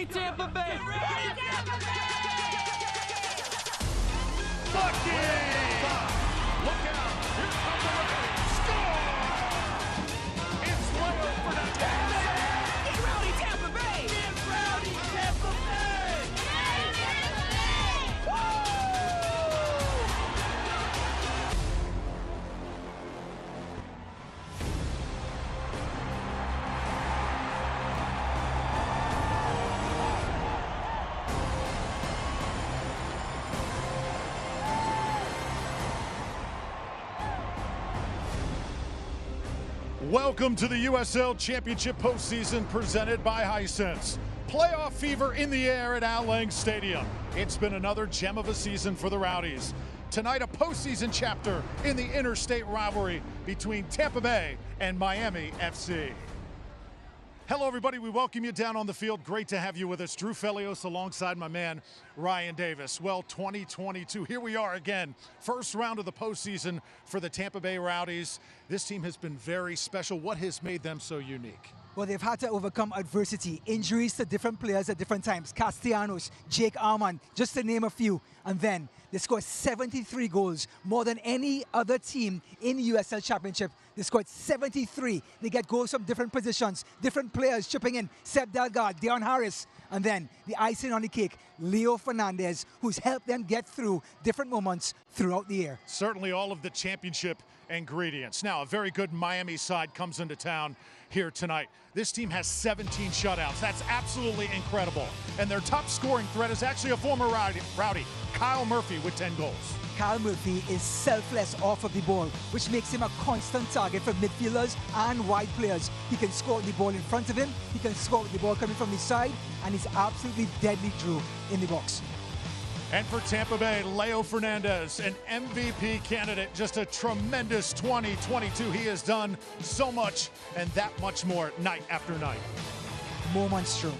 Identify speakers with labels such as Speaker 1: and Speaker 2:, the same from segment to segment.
Speaker 1: ready, Tampa Bay!
Speaker 2: Get ready, Tampa Bay!
Speaker 3: Look out! Here comes the Rowdies! Score! It's way over the net!
Speaker 2: Get rowdy, Tampa Bay!
Speaker 1: Get rowdy, Tampa Bay!
Speaker 2: Get Tampa Bay!
Speaker 1: Woo!
Speaker 4: Welcome to the USL Championship postseason presented by Hisense. Playoff fever in the air at Al Lang Stadium. It's been another gem of a season for the Rowdies. Tonight, a postseason chapter in the interstate rivalry between Tampa Bay and Miami FC. Hello, everybody. We welcome you down on the field. Great to have you with us. Drew Felios alongside my man, Ryan Davis. Well, 2022, here we are again. First round of the postseason for the Tampa Bay Rowdies. This team has been very special. What has made them so unique?
Speaker 5: Well, they've had to overcome adversity, injuries to different players at different times. Castellanos, Jake Armand, just to name a few. And then they scored 73 goals, more than any other team in USL Championship. They scored 73. They get goals from different positions, different players chipping in. Seb Delgado, Deon Harris. And then the icing on the cake, Leo Fernandez, who's helped them get through different moments throughout the year.
Speaker 4: Certainly all of the championship ingredients. Now, a very good Miami side comes into town here tonight. This team has 17 shutouts. That's absolutely incredible. And their top scoring threat is actually a former Rowdy, Kyle Murphy, with 10 goals.
Speaker 5: Kyle Murphy is selfless off of the ball, which makes him a constant target for midfielders and wide players. He can score with the ball in front of him, he can score with the ball coming from the side, and he's absolutely deadly, Drew, in the box.
Speaker 4: And for Tampa Bay, Leo Fernandez, an MVP candidate, just a tremendous 2022. He has done so much and that much more night after night.
Speaker 5: Moments, Drew.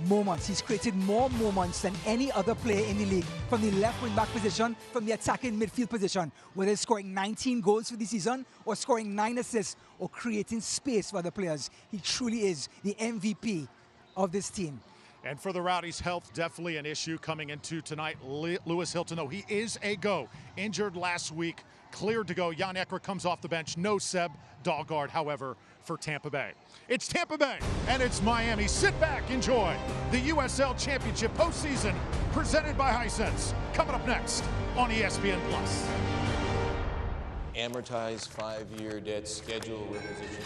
Speaker 5: Moments. He's created more moments than any other player in the league, from the left wing back position, from the attacking midfield position, whether it's scoring 19 goals for the season or scoring 9 assists or creating space for other players. He truly is the MVP of this team.
Speaker 4: And for the Rowdies, health definitely an issue coming into tonight. Lewis Hilton, no, he is a go. Injured last week, cleared to go. Jan Ekra comes off the bench. No Seb Delgado, however, for Tampa Bay. It's Tampa Bay and it's Miami. Sit back, enjoy the USL Championship postseason presented by Hisense. Coming up next on ESPN+.
Speaker 6: Amortized 5-year debt schedule requisition.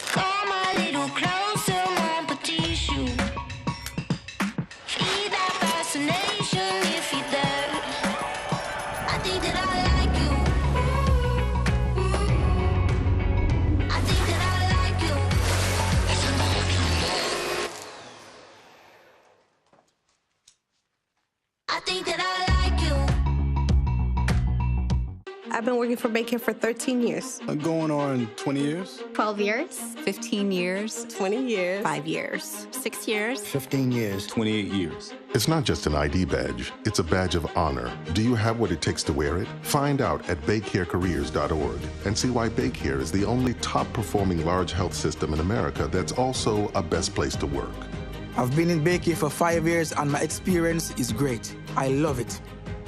Speaker 7: Come a little closer, mon petit chou. Feel that fascination if you're there. I think that I like you. I think that I like you. I think that I like you.
Speaker 8: I've been working for Baycare for 13 years.
Speaker 9: Going on 20 years?
Speaker 8: 12 years.
Speaker 10: 15 years.
Speaker 8: 20 years.
Speaker 10: 5 years.
Speaker 8: 6 years.
Speaker 9: 15 years.
Speaker 3: 28 years.
Speaker 11: It's not just an ID badge, it's a badge of honor. Do you have what it takes to wear it? Find out at baycarecareers.org and see why Baycare is the only top-performing large health system in America that's also a best place to work.
Speaker 12: I've been in Baycare for 5 years and my experience is great. I love it.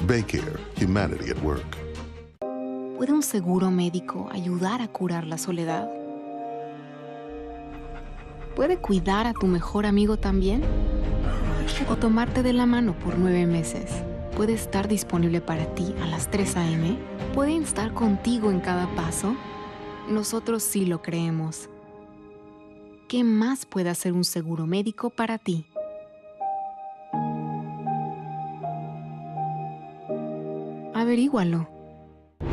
Speaker 11: Baycare, humanity at work.
Speaker 10: ¿Puede un seguro médico ayudar a curar la soledad? ¿Puede cuidar a tu mejor amigo también? ¿O tomarte de la mano por 9 meses? ¿Puede estar disponible para ti a las 3 a.m.? ¿Puede estar contigo en cada paso? Nosotros sí lo creemos. ¿Qué más puede hacer un seguro médico para ti? Averígualo.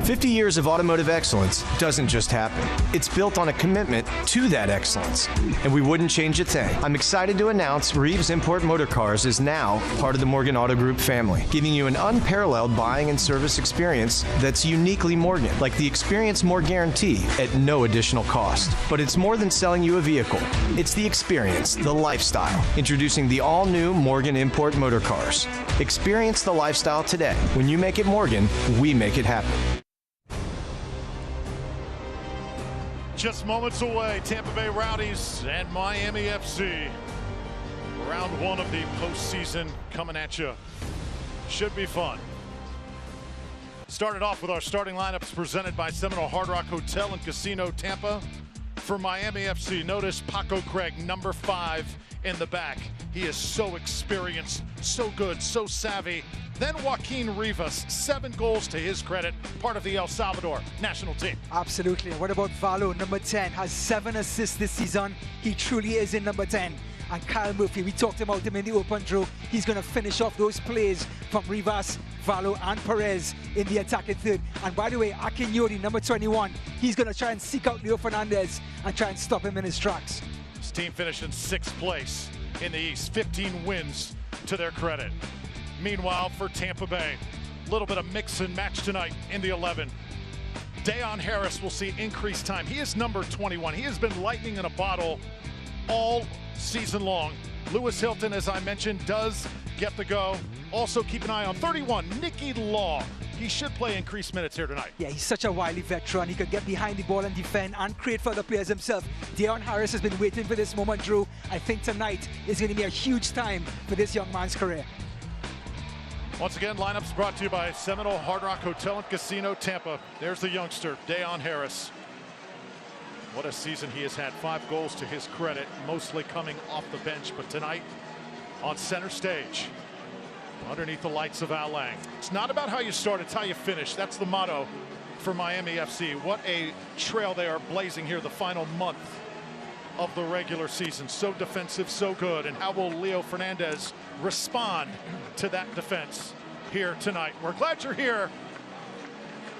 Speaker 13: 50 years of automotive excellence doesn't just happen. It's built on a commitment to that excellence, and we wouldn't change a thing. I'm excited to announce Reeves Import Motor Cars is now part of the Morgan Auto Group family, giving you an unparalleled buying and service experience that's uniquely Morgan, like the Experience More guarantee at no additional cost. But it's more than selling you a vehicle. It's the experience, the lifestyle. Introducing the all-new Morgan Import Motor Cars. Experience the lifestyle today. When you make it Morgan, we make it happen.
Speaker 4: Just moments away, Tampa Bay Rowdies and Miami FC. Round 1 of the postseason coming at you. Should be fun. Started off with our starting lineups presented by Seminole Hard Rock Hotel and Casino Tampa. For Miami FC, notice Paco Craig, number 5 in the back. He is so experienced, so good, so savvy. Then Joaquin Rivas, 7 goals to his credit, part of the El Salvador national team.
Speaker 5: Absolutely. What about Valo, number 10, has 7 assists this season. He truly is in number 10. And Kyle Murphy, we talked about him in the open draw. He's going to finish off those plays from Rivas, Valo, and Perez in the attacking third. And by the way, Akinyori, number 21, he's going to try and seek out Leo Fernandez and try and stop him in his tracks.
Speaker 4: His team finished in 6th place in the East, 15 wins to their credit. Meanwhile, for Tampa Bay, a little bit of mix and match tonight in the 11. Dayon Harris will see increased time. He is number 21. He has been lightning in a bottle all season long. Lewis Hilton, as I mentioned, does get the go. Also keep an eye on 31, Nicky Law. He should play increased minutes here tonight.
Speaker 5: Yeah, he's such a wily veteran. He could get behind the ball and defend and create for other players himself. Dayon Harris has been waiting for this moment, Drew. I think tonight is going to be a huge time for this young man's career.
Speaker 4: Once again, lineups brought to you by Seminole Hard Rock Hotel and Casino, Tampa. There's the youngster, Dayon Harris. What a season he has had. 5 goals to his credit, mostly coming off the bench. But tonight, on center stage, underneath the lights of Al Lang. It's not about how you start, it's how you finish. That's the motto for Miami FC. What a trail they are blazing here the final month of the regular season. So defensive, so good. And how will Leo Fernandez respond to that defense here tonight? We're glad you're here.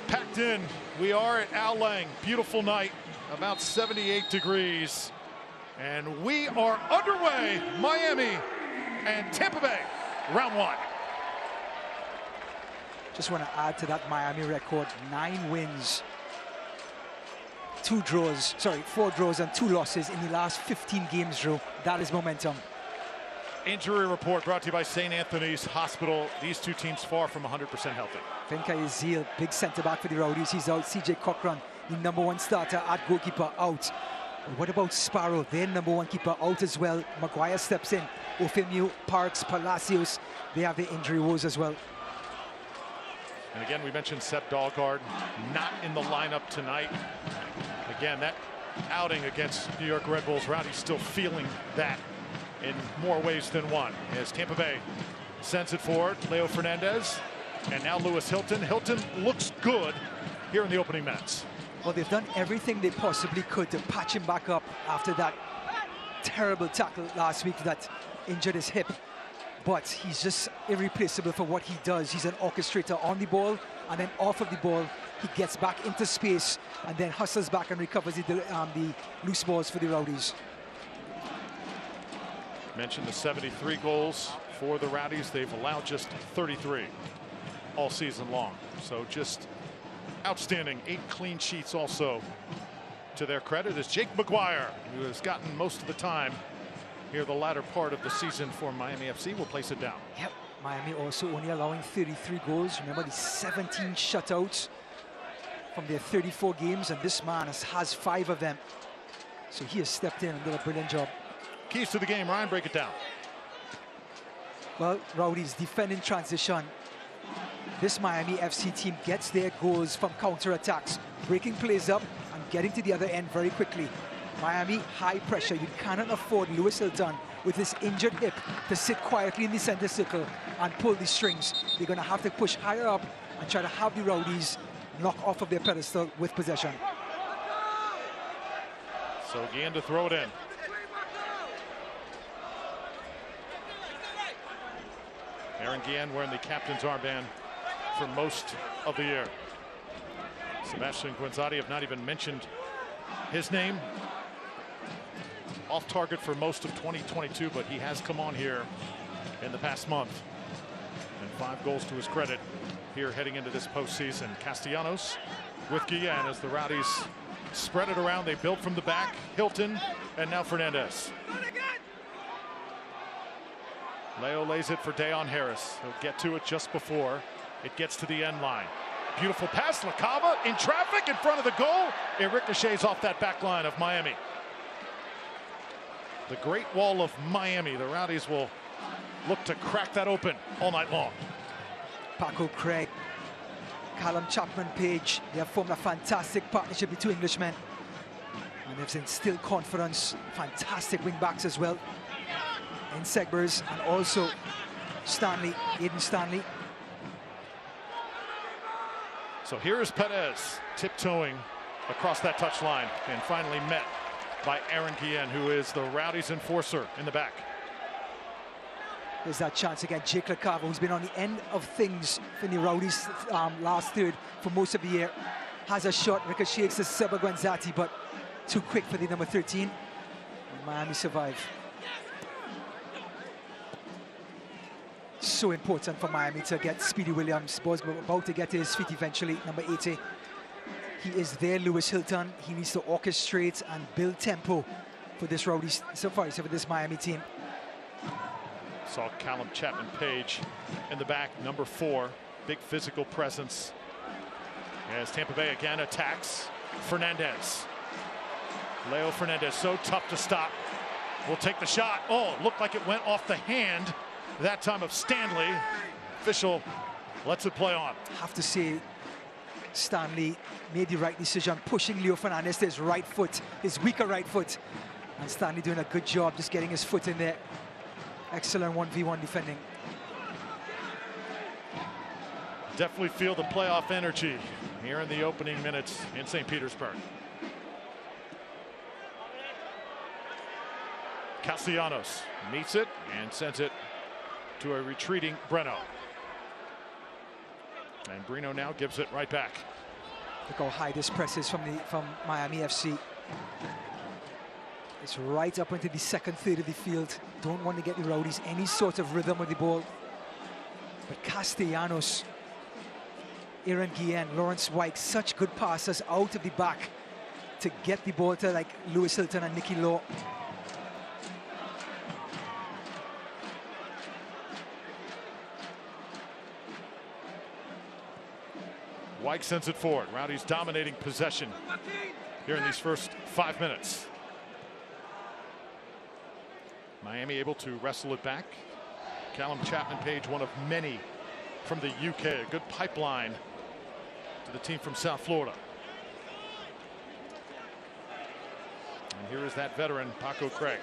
Speaker 4: Packed in. We are at Al Lang. Beautiful night. About 78 degrees. And we are underway. Miami and Tampa Bay, round 1.
Speaker 5: Just want to add to that Miami record, 9 wins, 4 draws and 2 losses in the last 15 games, Drew. That is momentum.
Speaker 4: Injury report brought to you by St. Anthony's Hospital. These two teams far from 100% healthy.
Speaker 5: Finca Ezil, big centre back for the Rowdies. He's out. CJ Cochran, the number 1 starter at goalkeeper, out. But what about Sparrow? Their number 1 keeper out as well. Maguire steps in. Ofemio, Parks, Palacios, they have the injury woes as well.
Speaker 4: And again, we mentioned Sepp Dahlgaard not in the lineup tonight. Again, that outing against New York Red Bulls, Rowdy's still feeling that in more ways than one. As Tampa Bay sends it forward, Leo Fernandez, and now Lewis Hilton. Hilton looks good here in the opening minutes.
Speaker 5: Well, they've done everything they possibly could to patch him back up after that terrible tackle last week that injured his hip. But he's just irreplaceable for what he does. He's an orchestrator on the ball, and then off of the ball, he gets back into space and then hustles back and recovers the loose balls for the Rowdies.
Speaker 4: Mentioned the 73 goals for the Rowdies. They've allowed just 33 all season long. So just outstanding. 8 clean sheets also to their credit is Jake Maguire, who has gotten most of the time here the latter part of the season for Miami FC. Will place it down.
Speaker 5: Yep, Miami also only allowing 33 goals. Remember the 17 shutouts from their 34 games, and this man has 5 of them. So he has stepped in and did a brilliant job.
Speaker 4: Keys to the game, Ryan, break it down.
Speaker 5: Well, Rowdies defending transition. This Miami FC team gets their goals from counter-attacks, breaking plays up and getting to the other end very quickly. Miami, high pressure. You cannot afford Lewis Hilton with his injured hip to sit quietly in the center circle and pull the strings. They're going to have to push higher up and try to have the Rowdies knock off of their pedestal with possession.
Speaker 4: So Guillen to throw it in. Aaron Guillen wearing the captain's armband for most of the year. Sebastian Guenzati have not even mentioned his name. Off target for most of 2022, but he has come on here in the past month. And 5 goals to his credit here heading into this postseason. Castellanos with Guillen as the Rowdies spread it around. They build from the back. Hilton and now Fernandez. Leo lays it for Dayon Harris. He'll get to it just before it gets to the end line. Beautiful pass. LaCava in traffic in front of the goal. It ricochets off that back line of Miami. The Great Wall of Miami. The Rowdies will look to crack that open all night long.
Speaker 5: Paco Craig, Callum Chapman-Page, they have formed a fantastic partnership, the 2 Englishmen. And they've instilled confidence. Fantastic wing backs as well. In Segbers and also Stanley, Aiden Stanley.
Speaker 4: So here is Perez tiptoeing across that touchline and finally met by Aaron Guillen, who is the Rowdies enforcer in the back.
Speaker 5: There's that chance again. Jake LaCava, who's been on the end of things for the Rowdies last third for most of the year, has a shot, ricochets to Seba Guanzati, but too quick for the number 13. Miami survive. So important for Miami to get Speedy Williams. Ball's about to get to his feet eventually, number 80. He is there, Lewis Hilton. He needs to orchestrate and build tempo for this Rowdies, for this Miami team.
Speaker 4: Saw Callum Chapman-Page in the back, number 4, big physical presence. As Tampa Bay again attacks Fernandez. Leo Fernandez, so tough to stop. Will take the shot. Oh, it looked like it went off the hand that time of Stanley. Official lets it play on.
Speaker 5: Have to say, Stanley made the right decision, pushing Leo Fernandez to his right foot, his weaker right foot. And Stanley doing a good job just getting his foot in there. Excellent 1v1 defending.
Speaker 4: Definitely feel the playoff energy here in the opening minutes in St. Petersburg. Castellanos meets it and sends it to a retreating Breno. And Breno now gives it right back.
Speaker 5: Look how high this press is from Miami FC. It's right up into the second third of the field. Don't want to get the Rowdies any sort of rhythm with the ball. But Castellanos, Aaron Guillen, Lawrence White, such good passes out of the back to get the ball to like Lewis Hilton and Nicky Law.
Speaker 4: White sends it forward. Rowdies dominating possession here in these first 5 minutes. Miami able to wrestle it back. Callum Chapman-Page, one of many from the UK. A good pipeline to the team from South Florida. And here is that veteran, Paco Craig.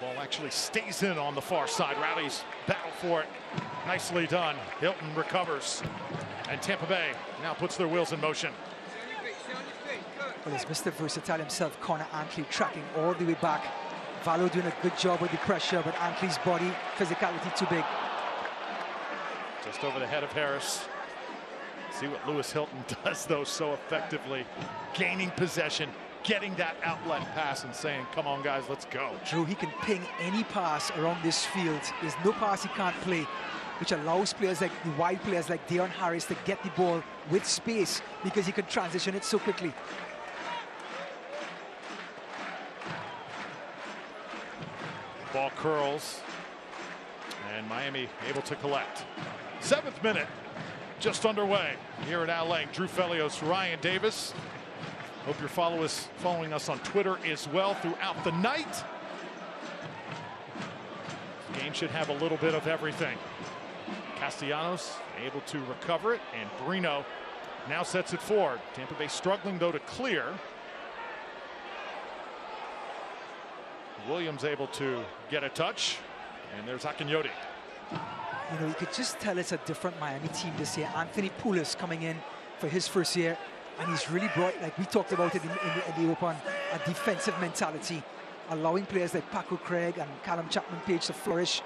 Speaker 4: Ball actually stays in on the far side. Rowdies battle for it. Nicely done. Hilton recovers. And Tampa Bay now puts their wheels in motion.
Speaker 5: Well, it's Mr. Versatile himself, Connor Ankley, tracking all the way back. Valo doing a good job with the pressure, but Ankley's body, physicality too big.
Speaker 4: Just over the head of Harris. See what Lewis Hilton does, though, so effectively. Gaining possession, getting that outlet pass and saying, come on, guys, let's go.
Speaker 5: Drew, he can ping any pass around this field. There's no pass he can't play, which allows players like the wide players like Deion Harris to get the ball with space because he can transition it so quickly.
Speaker 4: Ball curls, and Miami able to collect. 7th minute, just underway here at Al Lang. Drew Felios, Ryan Davis. Hope you're following us on Twitter as well throughout the night. The game should have a little bit of everything. Castellanos able to recover it, and Breno now sets it forward. Tampa Bay struggling, though, to clear. Williams able to get a touch, and there's Akinyoti.
Speaker 5: You know, you could just tell it's a different Miami team this year. Anthony Poulos coming in for his first year, and he's really brought, like we talked about it in the open, a defensive mentality, allowing players like Paco Craig and Callum Chapman-Page to flourish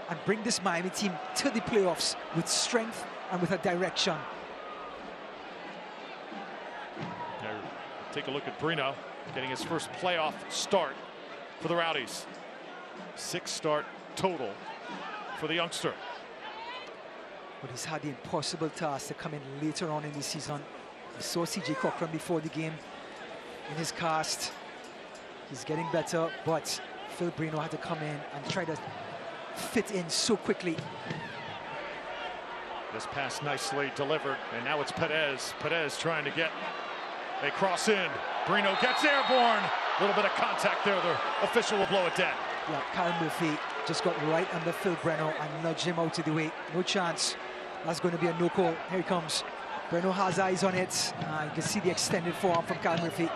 Speaker 5: and bring this Miami team to the playoffs with strength and with a direction.
Speaker 4: Now, take a look at Breno getting his first playoff start for the Rowdies. 6 start total for the youngster.
Speaker 5: But he's had the impossible task to come in later on in the season. We saw CJ Cochran before the game in his cast. He's getting better, but Phil Breno had to come in and try to fit in so quickly.
Speaker 4: This pass nicely delivered, and now it's Perez. Perez trying to get a cross in. Breno gets airborne. A little bit of contact there. The official will blow it dead.
Speaker 5: Yeah, Kyle Murphy just got right under Phil Breno and nudged him out of the way. No chance. That's going to be a no call. Here he comes. Breno has eyes on it. You can see the extended forearm from Kyle Murphy.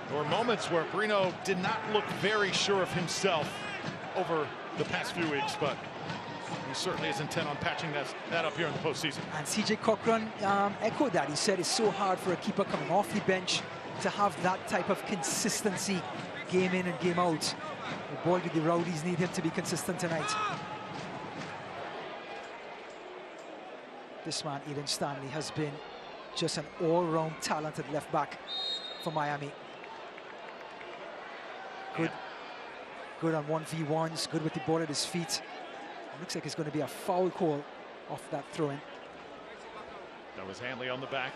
Speaker 4: There were moments where Breno did not look very sure of himself over the past few weeks, but He certainly is intent on patching that up here in the postseason.
Speaker 5: And CJ Cochran echoed that. He said it's so hard for a keeper coming off the bench to have that type of consistency game in and game out. But boy, do the Rowdies need him to be consistent tonight. This man, Eden Stanley, has been just an all-round talented left back for Miami. Good on 1v1s, good with the ball at his feet. It looks like it's going to be a foul call off that throw-in.
Speaker 4: That was Hanley on the back.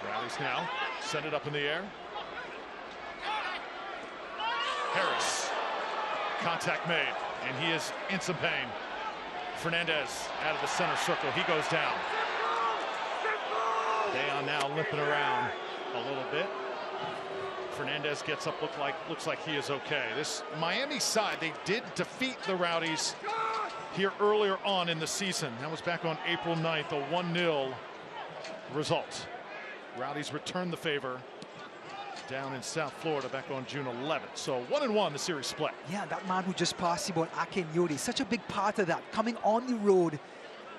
Speaker 4: Rowdies now send it up in the air. Harris, contact made, and he is in some pain. Fernandez out of the center circle, he goes down. Dayon now limping around a little bit. Fernandez gets up, looks like he is okay. This Miami side, they did defeat the Rowdies here earlier on in the season. That was back on April 9th, a 1-0 result. Rowdies returned the favor down in South Florida back on June 11th. So 1-1, the series split.
Speaker 5: Yeah, that man who just passed the ball, Akenyodi, such a big part of that. Coming on the road.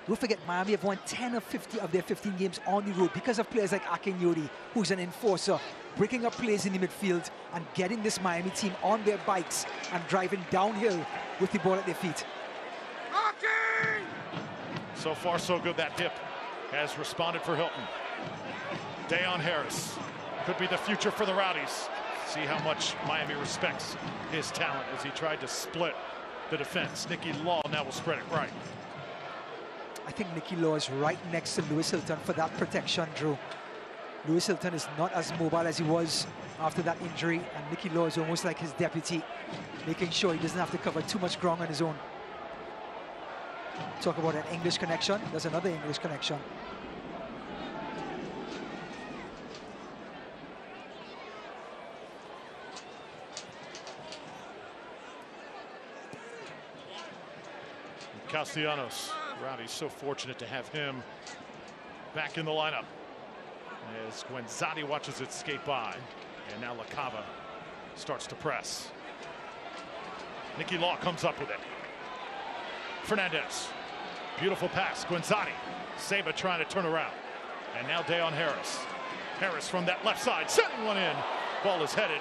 Speaker 5: Don't forget, Miami have won 10 of 50 of their 15 games on the road because of players like Akenyodi, who's an enforcer, breaking up plays in the midfield and getting this Miami team on their bikes and driving downhill with the ball at their feet.
Speaker 4: So far, so good. That hip has responded for Hilton. Dayon Harris could be the future for the Rowdies. See how much Miami respects his talent as he tried to split the defense. Nicky Law now will spread it right.
Speaker 5: I think Nicky Law is right next to Lewis Hilton for that protection, Drew. Lewis Hilton is not as mobile as he was after that injury, and Nicky Law is almost like his deputy, making sure he doesn't have to cover too much ground on his own. Talk about an English connection. There's another English connection.
Speaker 4: Castellanos, Rowdy's so fortunate to have him back in the lineup as Guenzati watches it skate by, and now LaCava starts to press. Nicky Law comes up with it. Fernandez, beautiful pass. Guenzati, Saba trying to turn around, and now Dayon Harris. Harris from that left side, sending one in. Ball is headed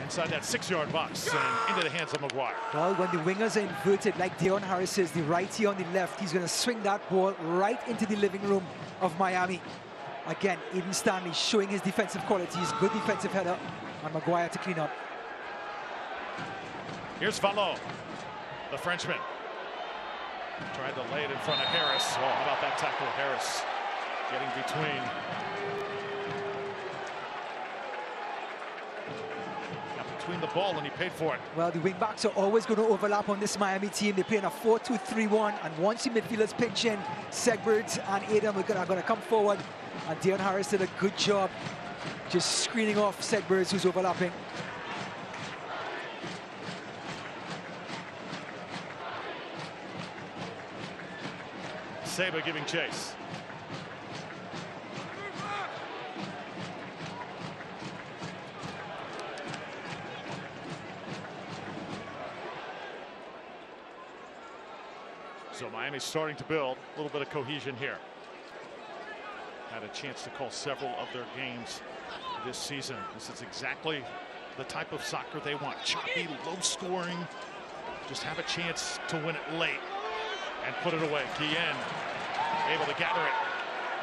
Speaker 4: inside that 6-yard box and into the hands of Maguire.
Speaker 5: Well, when the wingers are inverted like Dayon Harris is, the righty on the left, he's going to swing that ball right into the living room of Miami. Again, Eden Stanley showing his defensive qualities, good defensive header, and Maguire to clean up.
Speaker 4: Here's Vallot, the Frenchman. Tried to lay it in front of Harris. Oh, how about that tackle? Harris getting between. Between the ball, and he paid for it.
Speaker 5: Well, the wing backs are always going to overlap on this Miami team. They're playing a 4-2-3-1, and once the midfielders pinch in, Segbert and Adam are going to come forward, and Dayon Harris did a good job just screening off Segbert, who's overlapping.
Speaker 4: Saba giving chase. So Miami's starting to build a little bit of cohesion here. Had a chance to call several of their games this season. This is exactly the type of soccer they want. Choppy, low scoring. Just have a chance to win it late and put it away. Guillen able to gather it.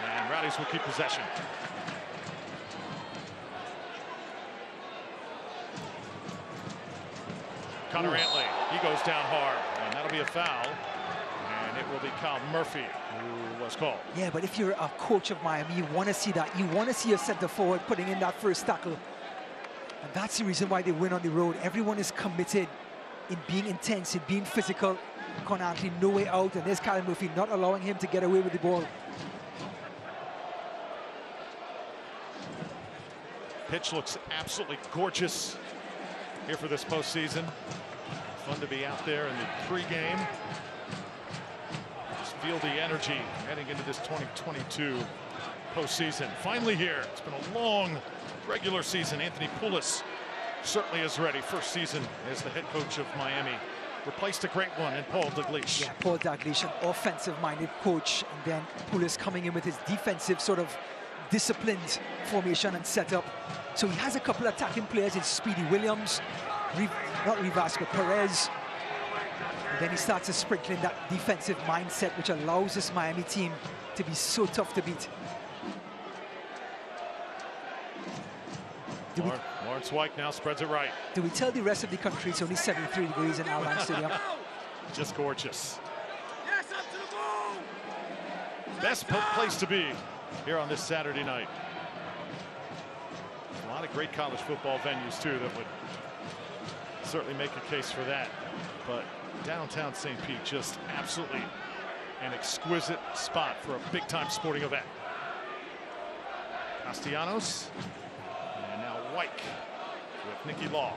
Speaker 4: And Rowdies will keep possession. Connor Antley, he goes down hard, and that'll be a foul. And it will be Kyle Murphy who was called.
Speaker 5: Yeah, but if you're a coach of Miami, you want to see that. You want to see your center forward putting in that first tackle. And that's the reason why they win on the road. Everyone is committed in being intense, in being physical. Connor Antley, no way out, and there's Kyle Murphy not allowing him to get away with the ball.
Speaker 4: Pitch looks absolutely gorgeous here for this postseason. Fun to be out there in the pregame. Just feel the energy heading into this 2022 postseason. Finally here. It's been a long regular season. Anthony Poulos certainly is ready. First season as the head coach of Miami. Replaced a great one in Paul Dalglish.
Speaker 5: Yeah, Paul Dalglish, an offensive-minded coach, and then Poulos coming in with his defensive sort of disciplined formation and setup. So he has a couple of attacking players in Speedy Williams, not Rivas, but Perez. And then he starts to sprinkle in that defensive mindset, which allows this Miami team to be so tough to beat.
Speaker 4: Lawrence White now spreads it right.
Speaker 5: Do we tell the rest of the country it's only 73 degrees in Al Ain Stadium?
Speaker 4: Just gorgeous. Best place to be here on this Saturday night. A lot of great college football venues too that would certainly make a case for that. But downtown St. Pete, just absolutely an exquisite spot for a big-time sporting event. Castellanos. And now White with Nicky Law.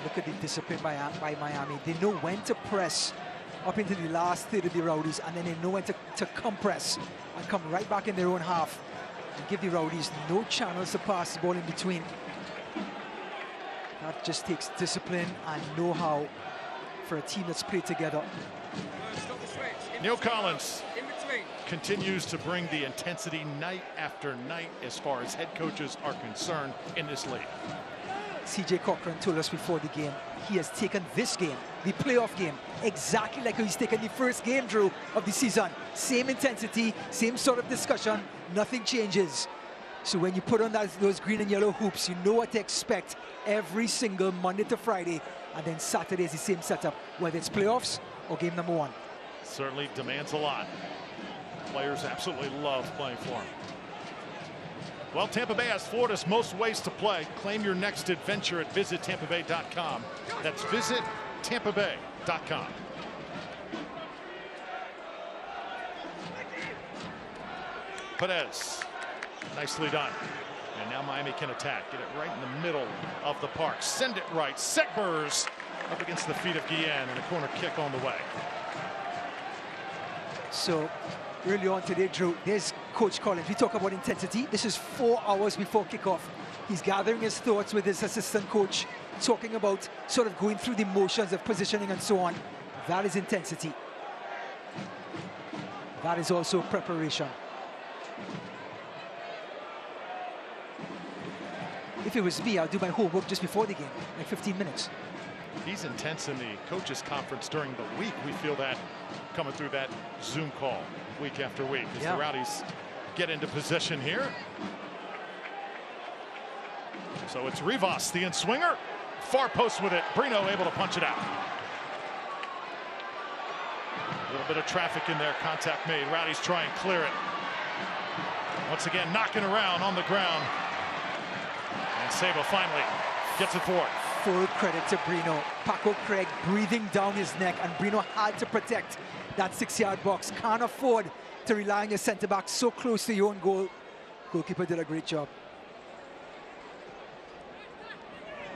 Speaker 5: Look at the discipline by Miami. They know when to press up into the last third of the Rowdies, and then they know when to compress and come right back in their own half and give the Rowdies no channels to pass the ball in between. That just takes discipline and know-how for a team that's played together.
Speaker 4: Neil Collins continues to bring the intensity night after night as far as head coaches are concerned in this league.
Speaker 5: CJ Cochran told us before the game, he has taken this game, the playoff game, exactly like he's taken the first game, Drew, of the season. Same intensity, same sort of discussion, nothing changes. So when you put on those green and yellow hoops, you know what to expect every single Monday to Friday, and then Saturday is the same setup, whether it's playoffs or game number one.
Speaker 4: Certainly demands a lot. Players absolutely love playing for him. Well, Tampa Bay has Florida's most ways to play. Claim your next adventure at visitTampaBay.com. That's visitTampaBay.com. Perez, nicely done. And now Miami can attack. Get it right in the middle of the park. Send it right. Segbers up against the feet of Guillen, and a corner kick on the way.
Speaker 5: So early on today, Drew, there's Coach Collins. We talk about intensity. This is 4 hours before kickoff. He's gathering his thoughts with his assistant coach, talking about sort of going through the motions of positioning and so on. That is intensity. That is also preparation. If it was me, I'll do my homework just before the game, like 15 minutes.
Speaker 4: He's intense in the coaches conference during the week. We feel that coming through that Zoom call week after week as the Rowdies get into possession here. So it's Rivas, the in-swinger. Far post with it. Brino able to punch it out. A little bit of traffic in there. Contact made. Rowdies try and clear it. Once again, knocking around on the ground. And Saba finally gets it forward.
Speaker 5: Full credit to Brino. Paco Craig breathing down his neck, and Brino had to protect that 6-yard box. Can't afford to rely on your center back so close to your own goal. Goalkeeper did a great job.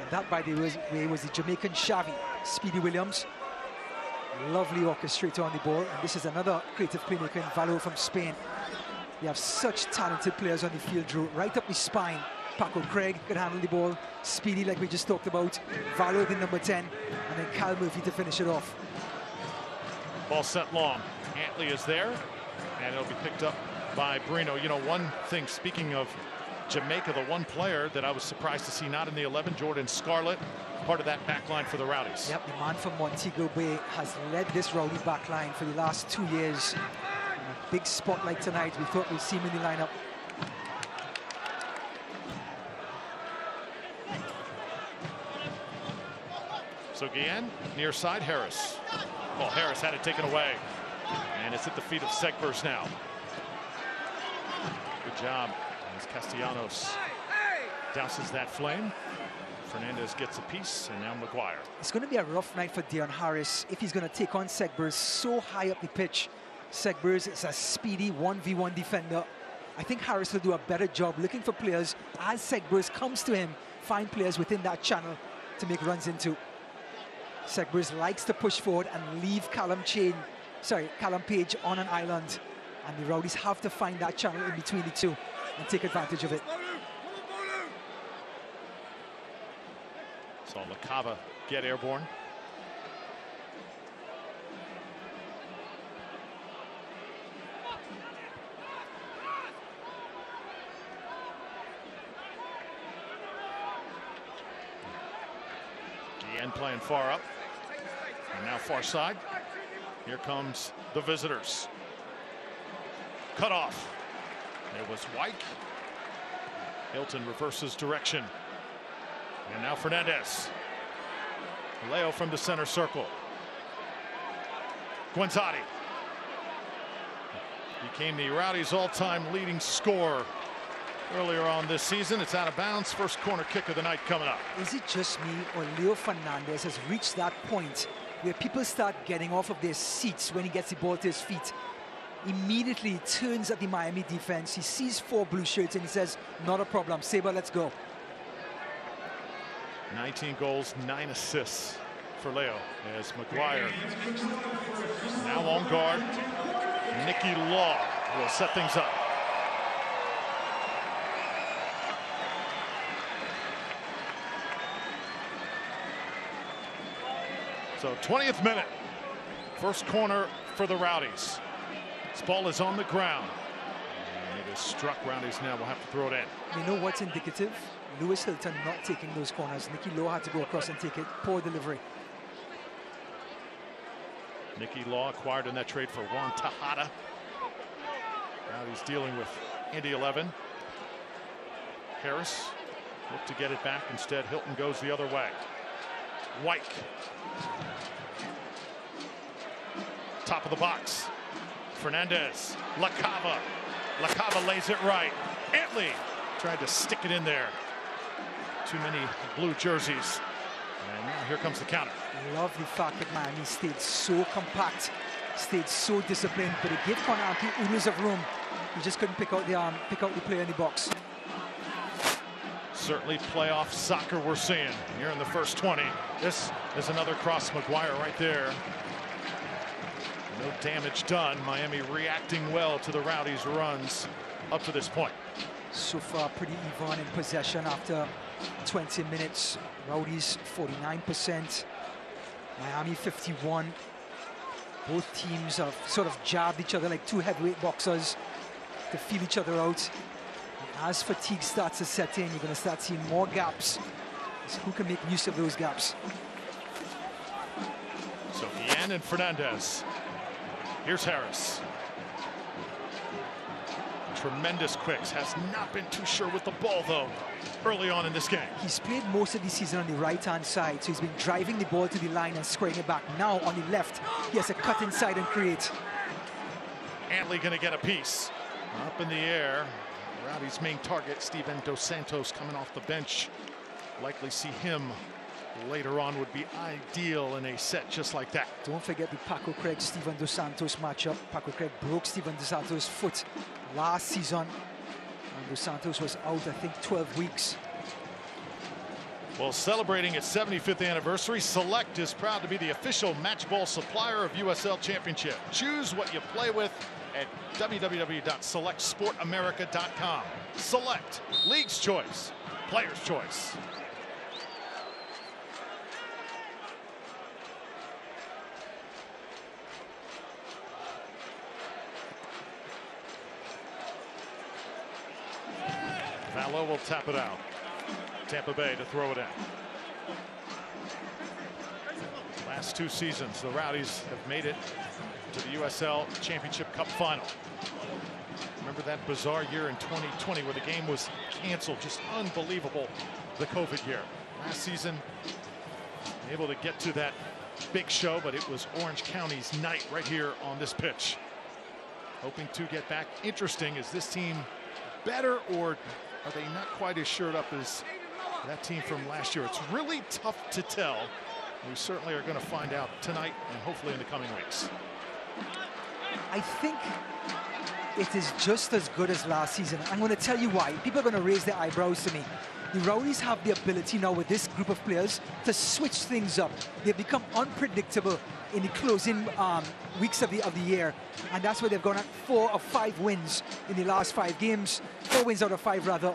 Speaker 5: And that, by the way, was the Jamaican Xavi, Speedy Williams. Lovely orchestrator on the ball. And this is another creative playmaker in Valo from Spain. You have such talented players on the field, Drew, right up the spine. Paco Craig could handle the ball. Speedy, like we just talked about. Valo, the number 10. And then Kyle Murphy to finish it off.
Speaker 4: Ball sent long. Antley is there. And it'll be picked up by Brino. You know, one thing, speaking of Jamaica, the one player that I was surprised to see not in the 11, Jordan Scarlett, part of that back line for the Rowdies.
Speaker 5: Yep, the man from Montego Bay has led this Rowdy back line for the last 2 years. And a big spotlight tonight. We thought we'd see him in the lineup.
Speaker 4: So Guillen, near side, Harris. Well, Harris had it taken away. And it's at the feet of Segbers now. Good job as Castellanos douses that flame. Fernandez gets a piece, and now McGuire.
Speaker 5: It's going to be a rough night for Dion Harris if he's going to take on Segbers so high up the pitch. Segbers is a speedy 1v1 defender. I think Harris will do a better job looking for players as Segbers comes to him, find players within that channel to make runs into. Segbers likes to push forward and leave Callum Page on an island. And the Rowdies have to find that channel in between the two. and take advantage of it.
Speaker 4: Saw LaCava get airborne. Guillen playing far up. And now far side. Here comes the visitors. Cut off. It was White. Hilton reverses direction. And now Fernandez. Leo from the center circle. Guenzati. Became the Rowdies' all-time leading scorer earlier on this season. It's out of bounds. First corner kick of the night coming up.
Speaker 5: Is it just me, or Leo Fernandez has reached that point where people start getting off of their seats when he gets the ball to his feet? Immediately he turns at the Miami defense. He sees 4 blue shirts and he says, not a problem, Saber, let's go.
Speaker 4: 19 goals, 9 assists for Leo as McGuire now on guard. Nicky Law will set things up. So 20th minute, first corner for the Rowdies. This ball is on the ground. And it is struck. Rowdies now will have to throw it in.
Speaker 5: You know what's indicative? Lewis Hilton not taking those corners. Nicky Law had to go across and take it. Poor delivery.
Speaker 4: Nicky Law acquired in that trade for Juan Tejada. Rowdies dealing with Indy 11. Harris looked to get it back. Instead, Hilton goes the other way. White. Top of the box. Fernandez. LaCava. LaCava lays it right. Antley tried to stick it in there. Too many blue jerseys. And now here comes the counter.
Speaker 5: Love the fact that Miami stayed so compact, stayed so disciplined, but it gave Konate oodles of room. He just couldn't pick out the player in the box.
Speaker 4: Certainly playoff soccer we're seeing here in the first 20. This is another cross. McGuire right there. No damage done. Miami reacting well to the Rowdies' runs up to this point.
Speaker 5: So far pretty even in possession after 20 minutes. Rowdies 49%, Miami 51. Both teams have sort of jabbed each other like 2 heavyweight boxers to feel each other out. And as fatigue starts to set in, you're going to start seeing more gaps. So who can make use of those gaps?
Speaker 4: So Guillen and Fernandez. Here's Harris. Tremendous quicks. Has not been too sure with the ball, though, early on in this game.
Speaker 5: He's played most of the season on the right-hand side, so he's been driving the ball to the line and squaring it back. Now on the left, he has to cut inside and create.
Speaker 4: Antley going to get a piece. Up in the air. Rowdy's main target, Steven Dos Santos, coming off the bench. Likely see him later on. Would be ideal in a set just like that.
Speaker 5: Don't forget the Paco Craig Steven Dos Santos matchup. Paco Craig broke Steven Dos Santos' foot last season, and Dos Santos was out, I think, 12 weeks.
Speaker 4: Well, celebrating its 75th anniversary, Select is proud to be the official match ball supplier of USL Championship. Choose what you play with at www.selectsportamerica.com. Select, league's choice, player's choice. Vallow will tap it out. Tampa Bay to throw it in. Last 2 seasons, the Rowdies have made it to the USL Championship Cup final. Remember that bizarre year in 2020 where the game was canceled? Just unbelievable, the COVID year. Last season, able to get to that big show, but it was Orange County's night right here on this pitch. Hoping to get back. Interesting, is this team better, or are they not quite as shored up as that team from last year? It's really tough to tell. We certainly are going to find out tonight and hopefully in the coming weeks.
Speaker 5: I think it is just as good as last season. I'm going to tell you why. People are going to raise their eyebrows to me. The Rowdies have the ability now with this group of players to switch things up. They've become unpredictable in the closing weeks of the year, and that's where they've gone at 4 of 5 wins in the last 5 games, 4 wins out of 5 rather.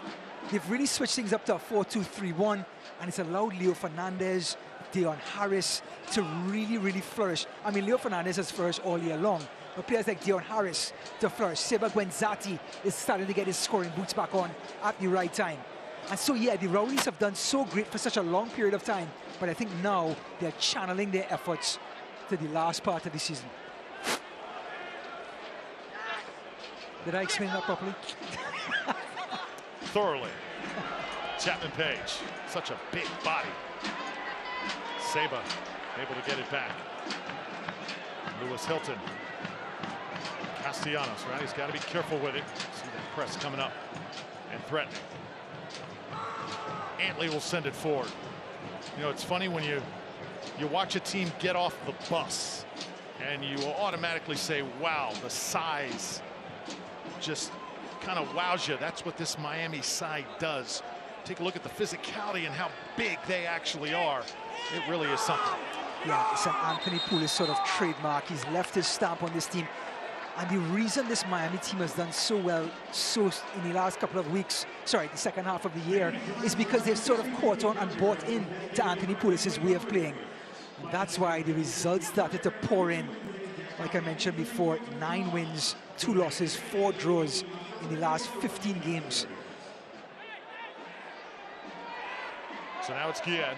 Speaker 5: They've really switched things up to a 4-2-3-1, and it's allowed Leo Fernandez, Dion Harris to really flourish. I mean, Leo Fernandez has flourished all year long, but players like Dion Harris to flourish. Seba Gwenzati is starting to get his scoring boots back on at the right time. And so, yeah, the Rowdies have done so great for such a long period of time, but I think now they're channeling their efforts to the last part of the season. Did I explain that properly?
Speaker 4: Thoroughly. Chapman Page, such a big body. Seba able to get it back. Lewis Hilton. Castellanos, right? He's got to be careful with it. See that press coming up and threatening. Antley will send it forward. You know, it's funny when you watch a team get off the bus and you will automatically say, wow, the size just kind of wows you. That's what this Miami side does. Take a look at the physicality and how big they actually are. It really is something.
Speaker 5: Yeah, it's an Anthony Poulis sort of trademark. He's left his stamp on this team. And the reason this Miami team has done so well in the last couple of weeks, sorry, the second half of the year, is because they've sort of caught on and bought in to Anthony Poulis' way of playing. And that's why the results started to pour in. Like I mentioned before, 9 wins, 2 losses, 4 draws in the last 15 games.
Speaker 4: So now it's Guillen.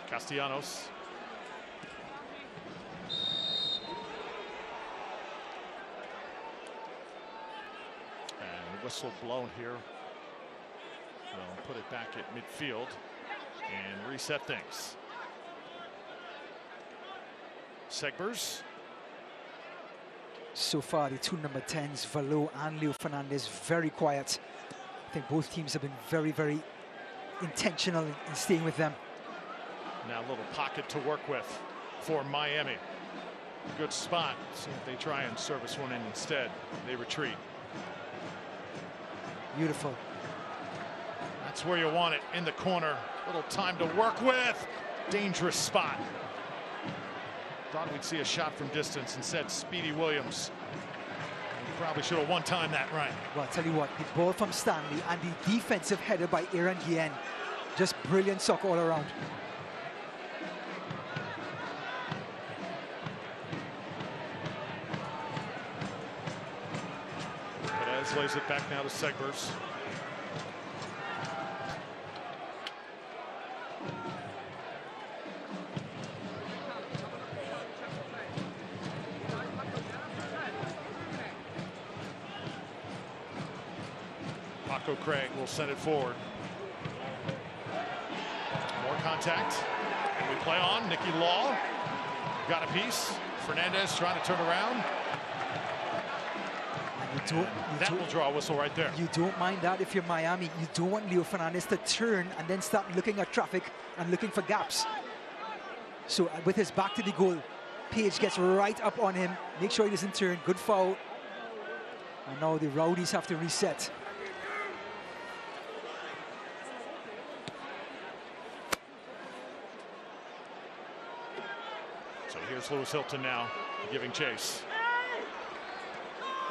Speaker 4: Castellanos. And whistle blown here. They'll put it back at midfield and reset things. Segbers.
Speaker 5: So far, the 2 number 10s, Valo and Leo Fernandez, very quiet. I think both teams have been very intentional in staying with them.
Speaker 4: Now a little pocket to work with for Miami. A good spot. See if they try and service one in instead. They retreat.
Speaker 5: Beautiful.
Speaker 4: That's where you want it, in the corner. Little time to work with. Dangerous spot. Thought we'd see a shot from distance. Instead, Speedy Williams. He probably should have one-timed that right.
Speaker 5: Well, I'll tell you what, the ball from Stanley and the defensive header by Aaron Guillen. Just brilliant soccer all around.
Speaker 4: Perez lays it back now to Segbers. Paco Craig will send it forward. More contact. And we play on. Nicky Law got a piece. Fernandez trying to turn around. That will draw a whistle right there.
Speaker 5: You don't mind that if you're Miami. You don't want Leo Fernandez to turn and then start looking at traffic and looking for gaps. So with his back to the goal, Page gets right up on him. Make sure he doesn't turn. Good foul. And now the Rowdies have to reset.
Speaker 4: So here's Lewis Hilton now giving chase.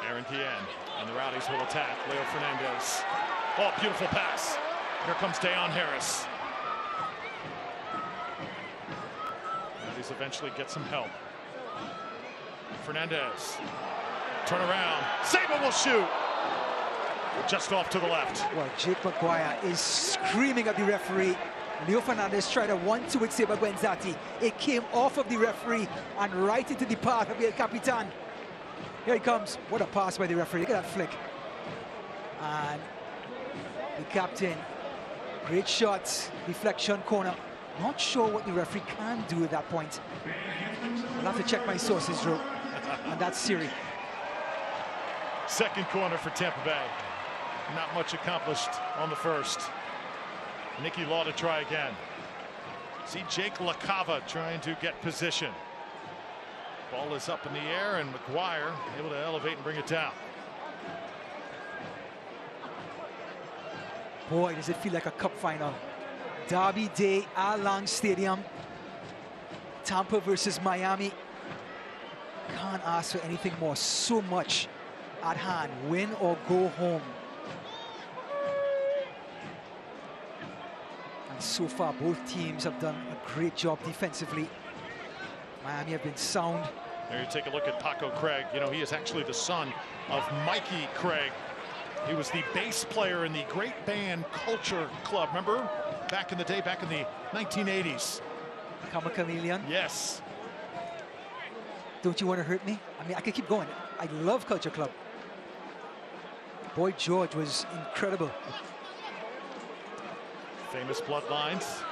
Speaker 4: Aaron Guillen and the Rowdies will attack. Leo Fernandez. Oh, beautiful pass. Here comes Dayon Harris. Rowdies eventually get some help. Fernandez. Turn around. Saba will shoot. Just off to the left.
Speaker 5: Well, Jake McGuire is screaming at the referee. Leo Fernandez tried a 1-2 with Seba Gwenzati. It came off of the referee and right into the path of El Capitan. Here he comes. What a pass by the referee. Look at that flick. And the captain. Great shot. Deflection corner. Not sure what the referee can do at that point. I'll have to check my sources, Drew. And that's Siri.
Speaker 4: Second corner for Tampa Bay. Not much accomplished on the first. Nicky Law to try again. See Jake LaCava trying to get position. Ball is up in the air and McGuire able to elevate and bring it down.
Speaker 5: Boy, does it feel like a cup final. Derby Day, Allianz Stadium. Tampa versus Miami. Can't ask for anything more. So much at hand. Win or go home. And so far, both teams have done a great job defensively. Miami have been sound.
Speaker 4: There you take a look at Paco Craig. You know, he is actually the son of Mikey Craig. He was the bass player in the great band Culture Club. Remember? Back in the day, back in the 1980s.
Speaker 5: Come a chameleon?
Speaker 4: Yes.
Speaker 5: Don't you want to hurt me? I mean, I could keep going. I love Culture Club. Boy George was incredible.
Speaker 4: Famous bloodlines.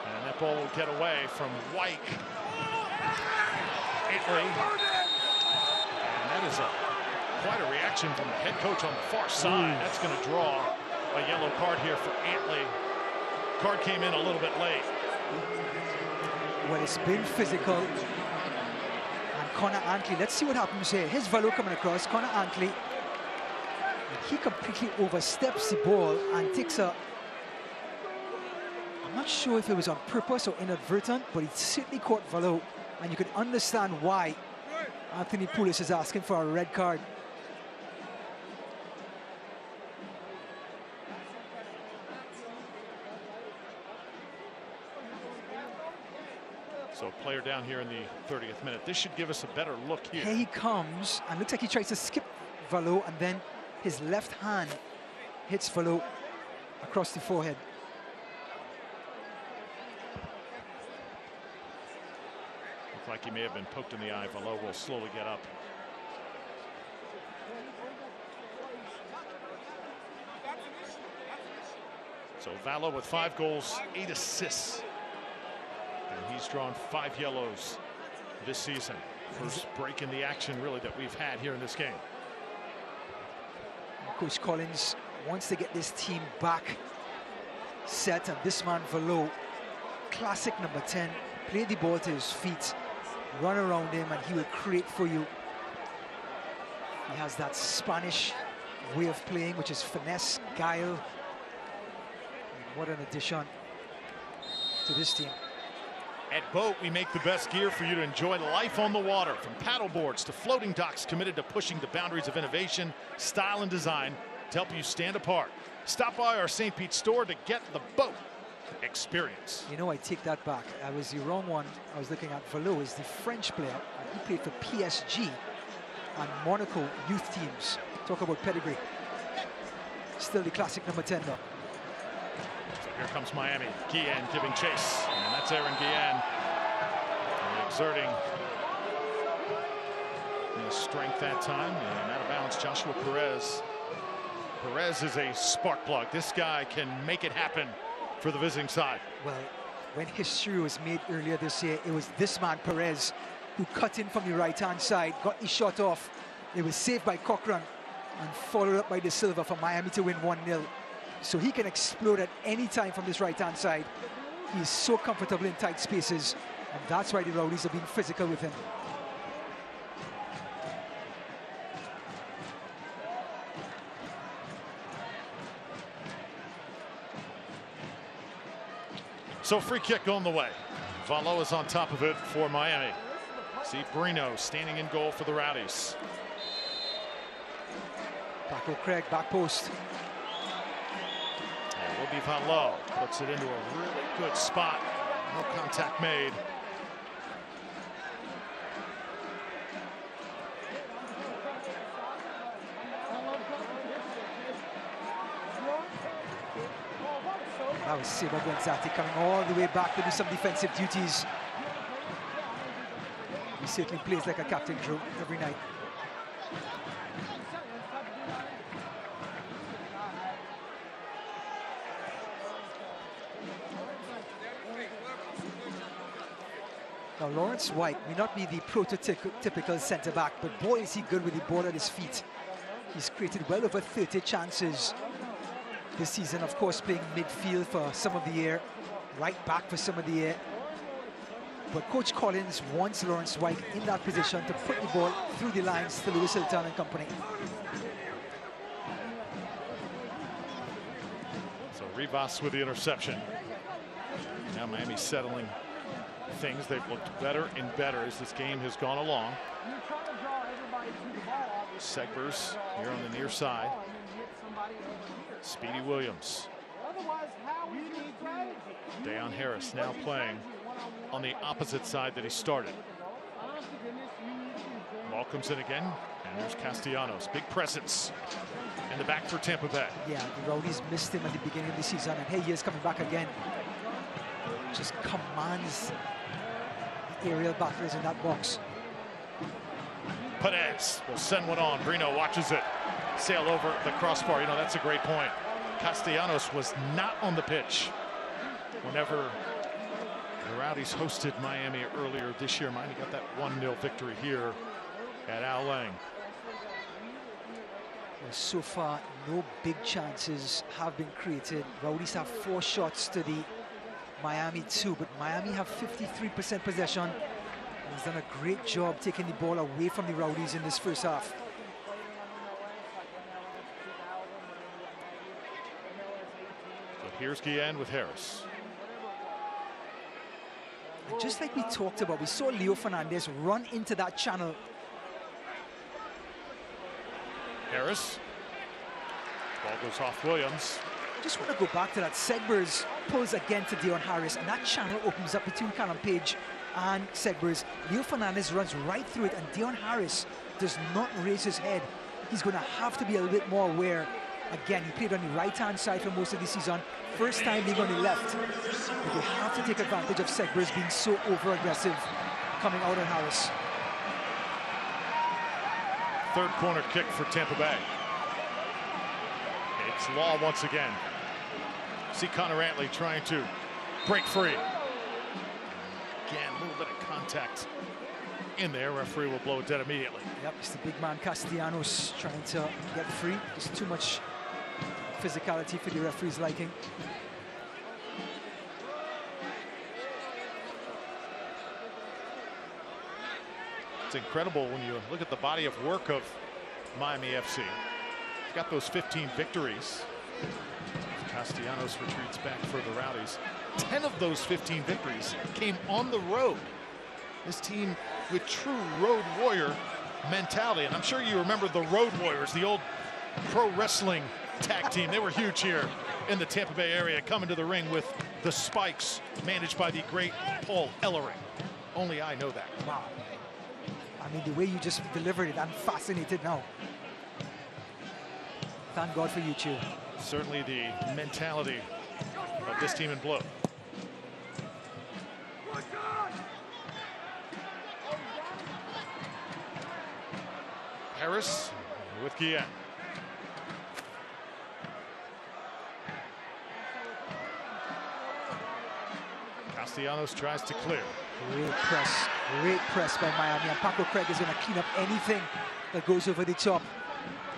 Speaker 4: And that ball will get away from White. Italy. And that is quite a reaction from the head coach on the far side. That's going to draw a yellow card here for Antley. Card came in a little bit late.
Speaker 5: Well, it's been physical. And Connor Antley, let's see what happens here. Here's Valo coming across, Connor Antley. And he completely oversteps the ball and takes a... I'm not sure if it was on purpose or inadvertent, but he certainly caught Valo. And you can understand why Anthony Poulos is asking for a red card.
Speaker 4: So player down here in the 30th minute. This should give us a better look here.
Speaker 5: Here he comes, and looks like he tries to skip Valo, and then his left hand hits Valo across the forehead.
Speaker 4: Looked like he may have been poked in the eye. Valo will slowly get up. So Valo with 5 goals, 8 assists. And he's drawn 5 yellows this season. First break in the action, really, that we've had here in this game.
Speaker 5: Coach Collins wants to get this team back set, and this man, Valo, classic number 10, play the ball to his feet, run around him, and he will create for you. He has that Spanish way of playing, which is finesse, guile. And what an addition to this team.
Speaker 4: At Boat, we make the best gear for you to enjoy life on the water. From paddle boards to floating docks, committed to pushing the boundaries of innovation, style, and design to help you stand apart. Stop by our St. Pete store to get the Boat experience.
Speaker 5: You know, I take that back. I was the wrong one. I was looking at Valo, is the French player. He played for PSG and Monaco youth teams. Talk about pedigree. Still the classic number 10, though.
Speaker 4: So here comes Miami. Guillen giving chase. And that's Aaron Guillen. And exerting his strength that time. And out of bounds, Joshua Perez. Perez is a spark plug. This guy can make it happen for the visiting side.
Speaker 5: Well, when history was made earlier this year, it was this man, Perez, who cut in from the right-hand side, got the shot off. It was saved by Cochran and followed up by De Silva for Miami to win 1-0. So he can explode at any time from this right-hand side. He's so comfortable in tight spaces, and that's why the Rowdies are being physical with him.
Speaker 4: So free kick on the way. Valo is on top of it for Miami. See Brino standing in goal for the Rowdies.
Speaker 5: Paco Craig, back post.
Speaker 4: It will be Valo. Puts it into a really good spot. No contact made.
Speaker 5: That was Seba Gonzati coming all the way back to do some defensive duties. He certainly plays like a captain, Drew, every night. Now, Lawrence White may not be the prototypical centre-back, but boy, is he good with the ball at his feet. He's created well over 30 chances this season, of course, playing midfield for some of the year, right back for some of the year. But Coach Collins wants Lawrence White in that position to put the ball through the lines to Lewis Hilton and company.
Speaker 4: Rivas with the interception. Now Miami settling things. They've looked better and better as this game has gone along. Segbers here on the near side. Speedy Williams. Deion Harris now playing on the opposite side that he started. Ball comes in again, and there's Castellanos. Big presence in the back for Tampa Bay.
Speaker 5: Yeah, the Rowdies missed him at the beginning of the season, and hey, he is coming back again. Just commands the aerial battlers in that box.
Speaker 4: Perez will send one on. Brino watches it sail over the crossbar. You know, that's a great point. Castellanos was not on the pitch whenever the Rowdies hosted Miami earlier this year. Miami got that 1-0 victory here at Al Lang.
Speaker 5: Well, so far, no big chances have been created. Rowdies have 4 shots to the Miami 2, but Miami have 53% possession. And he's done a great job taking the ball away from the Rowdies in this first half.
Speaker 4: So here's Guillen with Harris.
Speaker 5: And just like we talked about, we saw Leo Fernandez run into that channel.
Speaker 4: Harris. Ball goes off Williams.
Speaker 5: Just want to go back to that. Segbers pulls again to Deion Harris, and that channel opens up between Callum Page and Segbers. Leo Fernandez runs right through it, and Deion Harris does not raise his head. He's going to have to be a little bit more aware. Again, he played on the right-hand side for most of the season. First time being on the left. But they have to take advantage of Segbers being so over-aggressive coming out on Harris.
Speaker 4: Third corner kick for Tampa Bay. It's Law once again. See Connor Antley trying to break free. Again, a little bit of contact in there. Referee will blow it dead immediately.
Speaker 5: Yep, it's the big man Castellanos trying to get free. Just too much physicality for the referee's liking.
Speaker 4: It's incredible when you look at the body of work of Miami FC. They've got those 15 victories. Castellanos retreats back for the Rowdies. 10 of those 15 victories came on the road. This team with true road warrior mentality. And I'm sure you remember the Road Warriors, the old pro wrestling tag team. They were huge here in the Tampa Bay area, coming to the ring with the Spikes, managed by the great Paul Ellering. Only I know that.
Speaker 5: Wow. I mean, the way you just delivered it, I'm fascinated now. Thank God for you two.
Speaker 4: Certainly the mentality of this team in blue. Harris with Guillen. Castellanos tries to clear.
Speaker 5: Great press by Miami, and Paco Craig is going to clean up anything that goes over the top.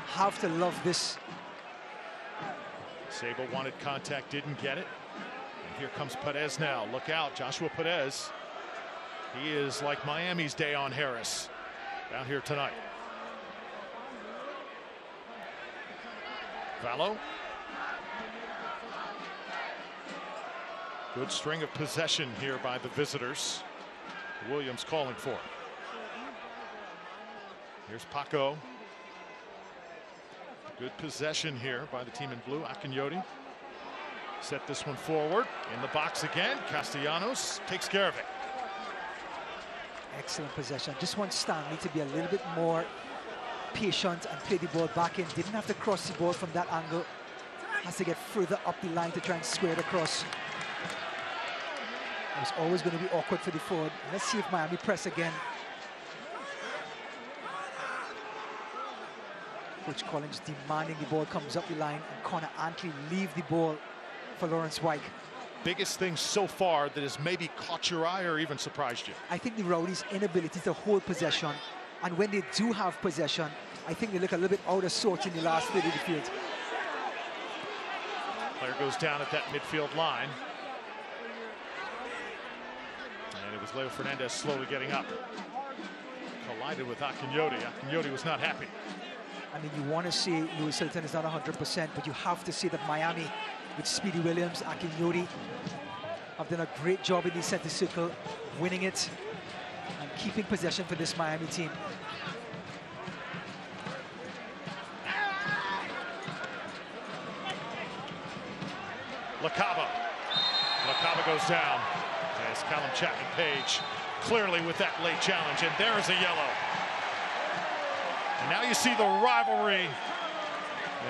Speaker 5: Have to love this.
Speaker 4: Sable wanted contact, didn't get it. And here comes Perez now. Look out, Joshua Perez. He is like Miami's Deion Harris down here tonight. Vallo. Good string of possession here by the visitors. Williams calling for it. Here's Paco. Good possession here by the team in blue. Akinyoti set this one forward in the box again. Castellanos takes care of it.
Speaker 5: Excellent possession. Just want Stanley to be a little bit more patient and play the ball back in. Didn't have to cross the ball from that angle. Has to get further up the line to try and square it across. It's always going to be awkward for the forward. Let's see if Miami press again. Coach Collins demanding the ball comes up the line, and Connor Antley leave the ball for Lawrence Wyke.
Speaker 4: Biggest thing so far that has maybe caught your eye or even surprised you?
Speaker 5: I think the Rowdies' inability to hold possession, and when they do have possession, I think they look a little bit out of sorts in the last third of the field.
Speaker 4: Player goes down at that midfield line. And it was Leo Fernandez slowly getting up. Collided with Akinyoti. Akinyoti was not happy.
Speaker 5: I mean, you want to see Lewis Hilton is not 100%, but you have to see that Miami with Speedy Williams. Akinyori have done a great job in the center circle, winning it and keeping possession for this Miami team.
Speaker 4: LaCava goes down as Callum Chapman-Page clearly with that late challenge, and there is a yellow. And now you see the rivalry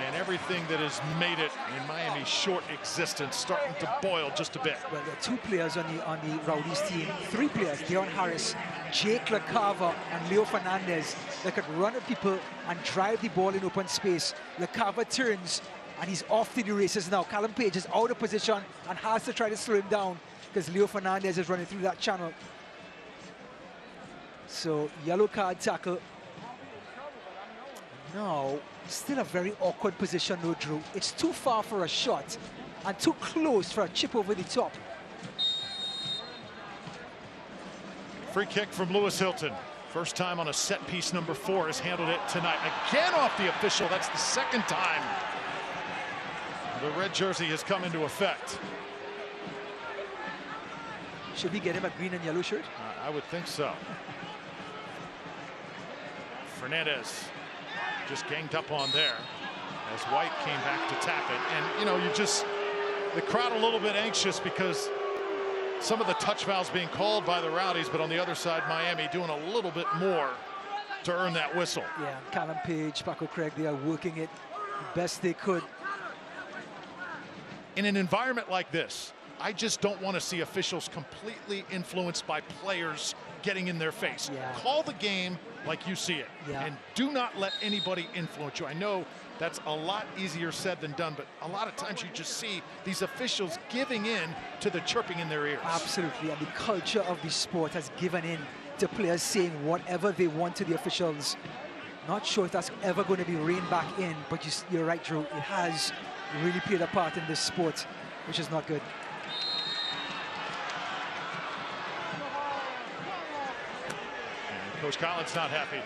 Speaker 4: and everything that has made it in Miami's short existence starting to boil just a bit.
Speaker 5: Well, there are two players on the Rowdies team, three players, Deon Harris, Jake LaCava, and Leo Fernandez, that could run at people and drive the ball in open space. LaCava turns, and he's off to the races now. Callum Page is out of position and has to try to slow him down because Leo Fernandez is running through that channel. So, yellow card tackle. Now, still a very awkward position, though, Drew. It's too far for a shot and too close for a chip over the top.
Speaker 4: Free kick from Lewis Hilton. First time on a set piece. Number 4 has handled it tonight. Again off the official. That's the second time the red jersey has come into effect.
Speaker 5: Should we get him a green and yellow shirt?
Speaker 4: I would think so. Fernandez just ganged up on there as White came back to tap it. And, you know, the crowd a little bit anxious because some of the touch fouls being called by the Rowdies, but on the other side, Miami doing a little bit more to earn that whistle.
Speaker 5: Yeah, Callum Page, Paco Craig, they are working it the best they could.
Speaker 4: In an environment like this, I just don't want to see officials completely influenced by players getting in their face.
Speaker 5: Yeah.
Speaker 4: Call the game like you see it, and do not let anybody influence you. I know that's a lot easier said than done, but a lot of times you just see these officials giving in to the chirping in their ears.
Speaker 5: Absolutely, and the culture of the sport has given in to players saying whatever they want to the officials. Not sure if that's ever going to be reined back in, but you're right, Drew. It has really played a part in this sport, which is not good.
Speaker 4: Coach Collins not happy.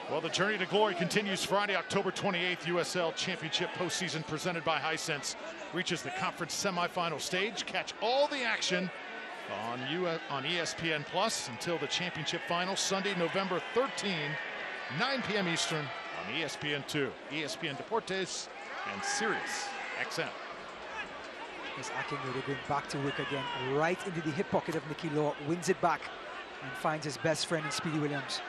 Speaker 4: Well, the journey to glory continues Friday, October 28th. USL Championship postseason presented by Hisense reaches the conference semifinal stage. Catch all the action on ESPN Plus until the championship final Sunday, November 13, 9 p.m. Eastern on ESPN2, ESPN Deportes, and Sirius XM.
Speaker 5: As Akinyori going back to work again, right into the hip pocket of Nicky Law, wins it back and finds his best friend in Speedy Williams.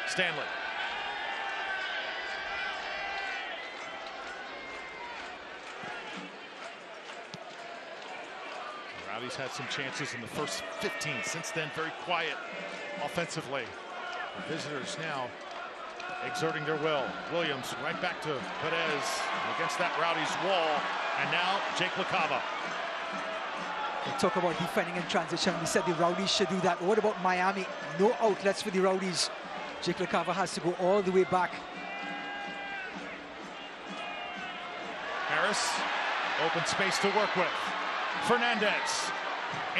Speaker 4: Stanley. Rowdies had some chances in the first 15. Since then, very quiet offensively. The visitors now exerting their will. Williams right back to Perez against that Rowdies wall. And now Jake LaCava.
Speaker 5: We talk about defending in transition. We said the Rowdies should do that. What about Miami? No outlets for the Rowdies. Jake LaCava has to go all the way back.
Speaker 4: Harris, open space to work with. Fernandez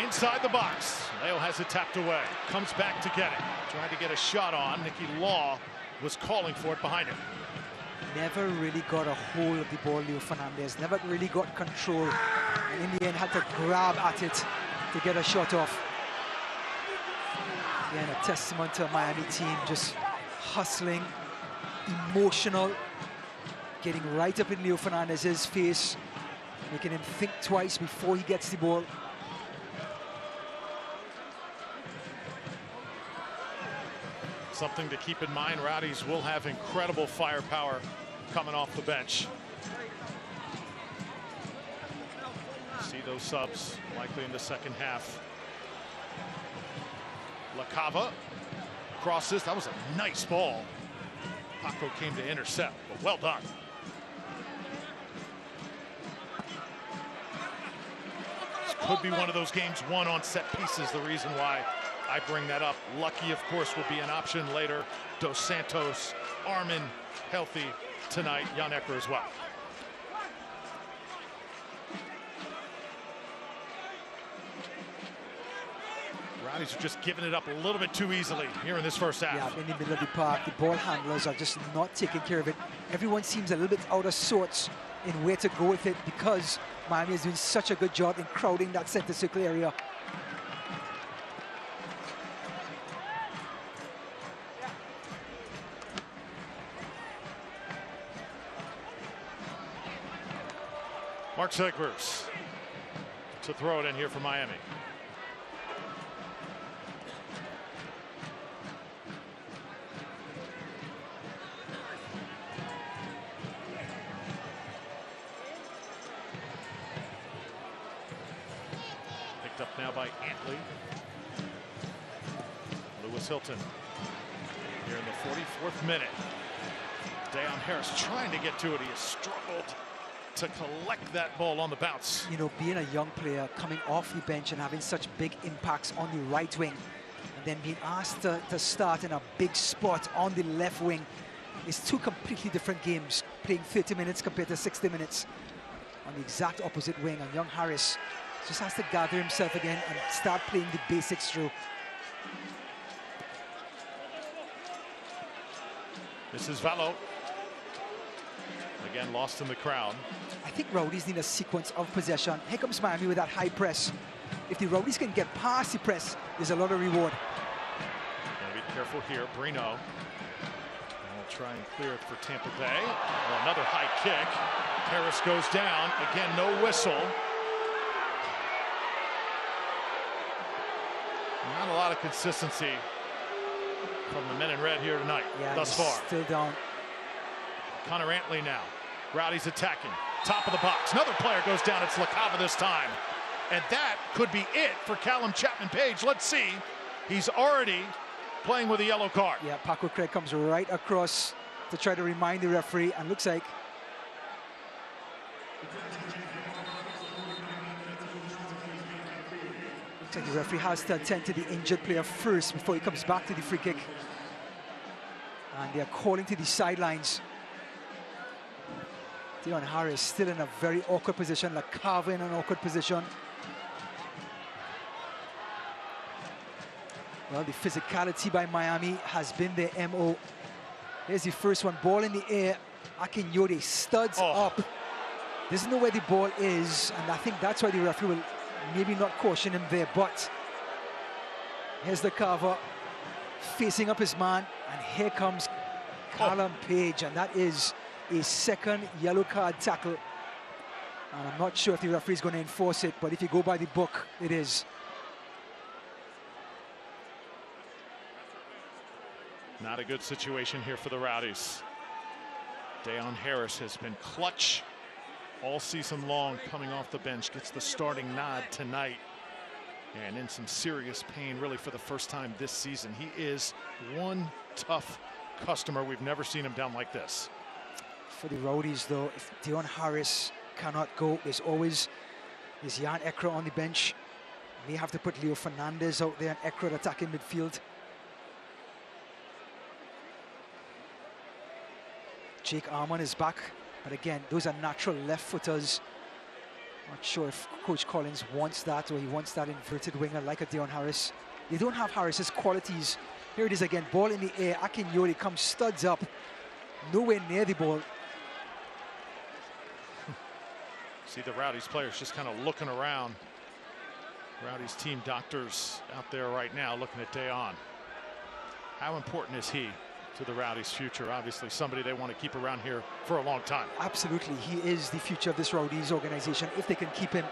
Speaker 4: inside the box. Leo has it tapped away. Comes back to get it. Trying to get a shot on. Nicky Law was calling for it behind him.
Speaker 5: Never really got a hold of the ball, Leo Fernandez. Never really got control. And in the end, had to grab at it to get a shot off. Again, a testament to a Miami team just hustling, emotional, getting right up in Leo Fernandez's face, making him think twice before he gets the ball.
Speaker 4: Something to keep in mind, Rowdies will have incredible firepower coming off the bench. See those subs likely in the second half. LaCava crosses. That was a nice ball. Paco came to intercept, but well done. This could be one of those games won on set pieces. The reason why I bring that up. Lucky, of course, will be an option later. Dos Santos, Armin, healthy tonight. Jan Ecker as well. Rowdies are just giving it up a little bit too easily here in this first half.
Speaker 5: Yeah, in the middle of the park, the ball handlers are just not taking care of it. Everyone seems a little bit out of sorts in where to go with it because Miami is doing such a good job in crowding that center circle area.
Speaker 4: Mark Zegers to throw it in here for Miami. Picked up now by Antley. Lewis Hilton here in the 44th minute. Dayon Harris trying to get to it. He has struggled to collect that ball on the bounce.
Speaker 5: You know, being a young player coming off the bench and having such big impacts on the right wing and then being asked to start in a big spot on the left wing is two completely different games. Playing 30 minutes compared to 60 minutes on the exact opposite wing. And young Harris just has to gather himself again and start playing the basics through.
Speaker 4: This is Valo. Again, lost in the crowd.
Speaker 5: I think Rowdies need a sequence of possession. Here comes Miami with that high press. If the Rowdies can get past the press, there's a lot of reward.
Speaker 4: Gotta be careful here. Brino will try and clear it for Tampa Bay. Oh, another high kick. Harris goes down. Again, no whistle. Not a lot of consistency from the men in red here tonight, thus far.
Speaker 5: Still down.
Speaker 4: Connor Antley now. Rowdies attacking. Top of the box. Another player goes down. It's LaCava this time. And that could be it for Callum Chapman-Page. Let's see. He's already playing with a yellow card.
Speaker 5: Yeah, Paco Craig comes right across to try to remind the referee, and looks like the referee has to attend to the injured player first before he comes back to the free kick. And they're calling to the sidelines. Dayon Harris still in a very awkward position. LaCava in an awkward position. Well, the physicality by Miami has been their MO. Here's the first one. Ball in the air. Akinyode studs up. Doesn't know where the ball is, and I think that's why the referee will maybe not caution him there. But here's LaCava facing up his man, and here comes Callum Page, and that is a second yellow card tackle. And I'm not sure if the referee is going to enforce it, but if you go by the book, it is.
Speaker 4: Not a good situation here for the Rowdies. Dayon Harris has been clutch all season long, coming off the bench, gets the starting nod tonight, and in some serious pain really for the first time this season. He is one tough customer. We've never seen him down like this.
Speaker 5: For the Rowdies, though, if Dayon Harris cannot go, there's always Jan Ekra on the bench. May have to put Leo Fernandez out there and Ekra attacking midfield. Jake Armand is back, but again, those are natural left footers. Not sure if Coach Collins wants that, or he wants that inverted winger like a Dayon Harris. They don't have Harris's qualities. Here it is again, ball in the air. Akinyode comes studs up, nowhere near the ball.
Speaker 4: See the Rowdies players just kind of looking around. Rowdies team doctors out there right now looking at Dayon. How important is he to the Rowdies' future? Obviously somebody they want to keep around here for a long time.
Speaker 5: Absolutely, he is the future of this Rowdies organization if they can keep him.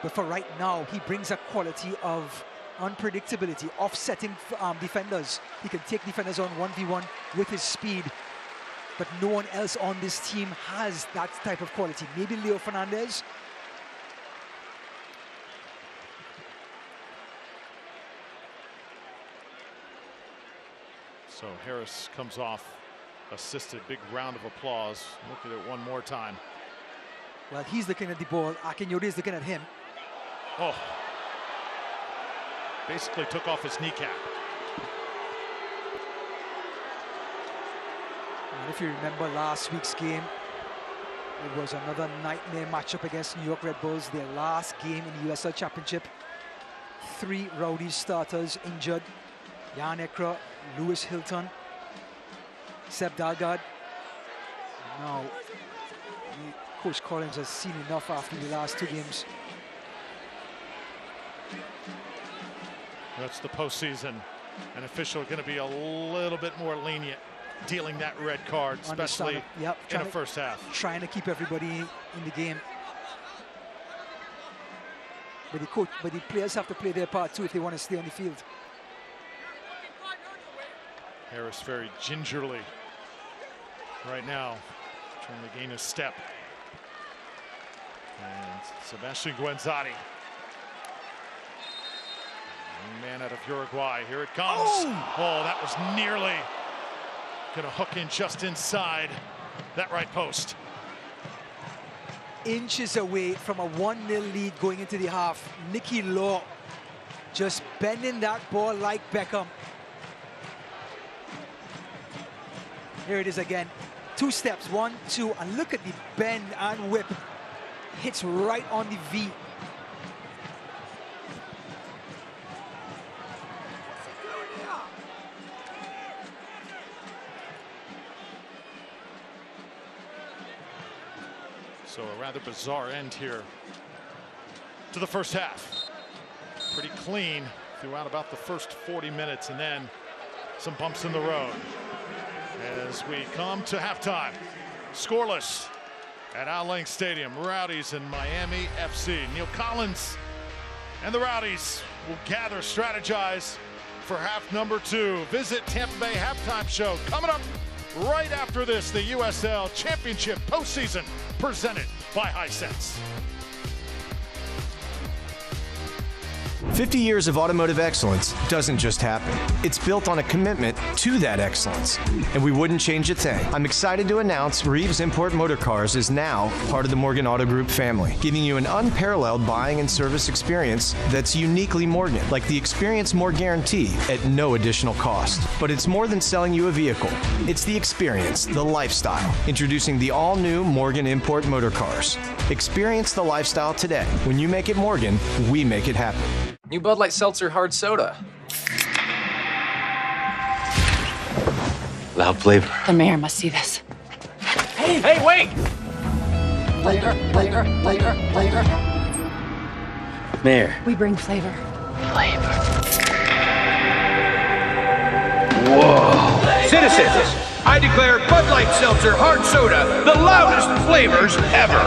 Speaker 5: But for right now, he brings a quality of unpredictability, offsetting defenders. He can take defenders on 1v1 with his speed, but no one else on this team has that type of quality. Maybe Leo Fernandez.
Speaker 4: So Harris comes off assisted. Big round of applause. Look at it one more time.
Speaker 5: Well, he's looking at the ball. Akinyode is looking at him.
Speaker 4: Oh. Basically took off his kneecap.
Speaker 5: And if you remember last week's game, it was another nightmare matchup against New York Red Bulls, their last game in the USL Championship. 3 Rowdies starters injured. Jan Ekra, Lewis Hilton, Seb Dalgard. Now, Coach Collins has seen enough after the last 2 games.
Speaker 4: That's the postseason. An official going to be a little bit more lenient dealing that red card, especially in the first half.
Speaker 5: Trying to keep everybody in the game. But the players have to play their part too if they want to stay on the field.
Speaker 4: Harris very gingerly right now, trying to gain a step. And Sebastian Guenzati, young man out of Uruguay. Here it comes. Oh, that was nearly going to hook in just inside that right post.
Speaker 5: Inches away from a 1-0 lead going into the half. Nicky Law just bending that ball like Beckham. Here it is again. 2 steps, 1, 2, and look at the bend and whip. Hits right on the V.
Speaker 4: So a rather bizarre end here to the first half. Pretty clean throughout about the first 40 minutes, and then some bumps in the road as we come to halftime. Scoreless at Al Lang Stadium. Rowdies and Miami FC. Neil Collins and the Rowdies will gather, strategize for half number 2. Visit Tampa Bay halftime show coming up right after this. The USL Championship postseason presented by Hisense.
Speaker 13: 50 years of automotive excellence doesn't just happen. It's built on a commitment to that excellence, and we wouldn't change a thing. I'm excited to announce Reeves Import Motor Cars is now part of the Morgan Auto Group family, giving you an unparalleled buying and service experience that's uniquely Morgan, like the Experience More guarantee at no additional cost. But it's more than selling you a vehicle. It's the experience, the lifestyle. Introducing the all-new Morgan Import Motor Cars. Experience the lifestyle today. When you make it Morgan, we make it happen.
Speaker 14: New Bud Light Seltzer Hard Soda.
Speaker 15: Loud flavor.
Speaker 16: The mayor must see this.
Speaker 14: Hey, wait!
Speaker 16: Flavor.
Speaker 15: Mayor.
Speaker 16: We bring flavor.
Speaker 15: Whoa.
Speaker 17: Citizens, I declare Bud Light Seltzer Hard Soda the loudest flavors ever.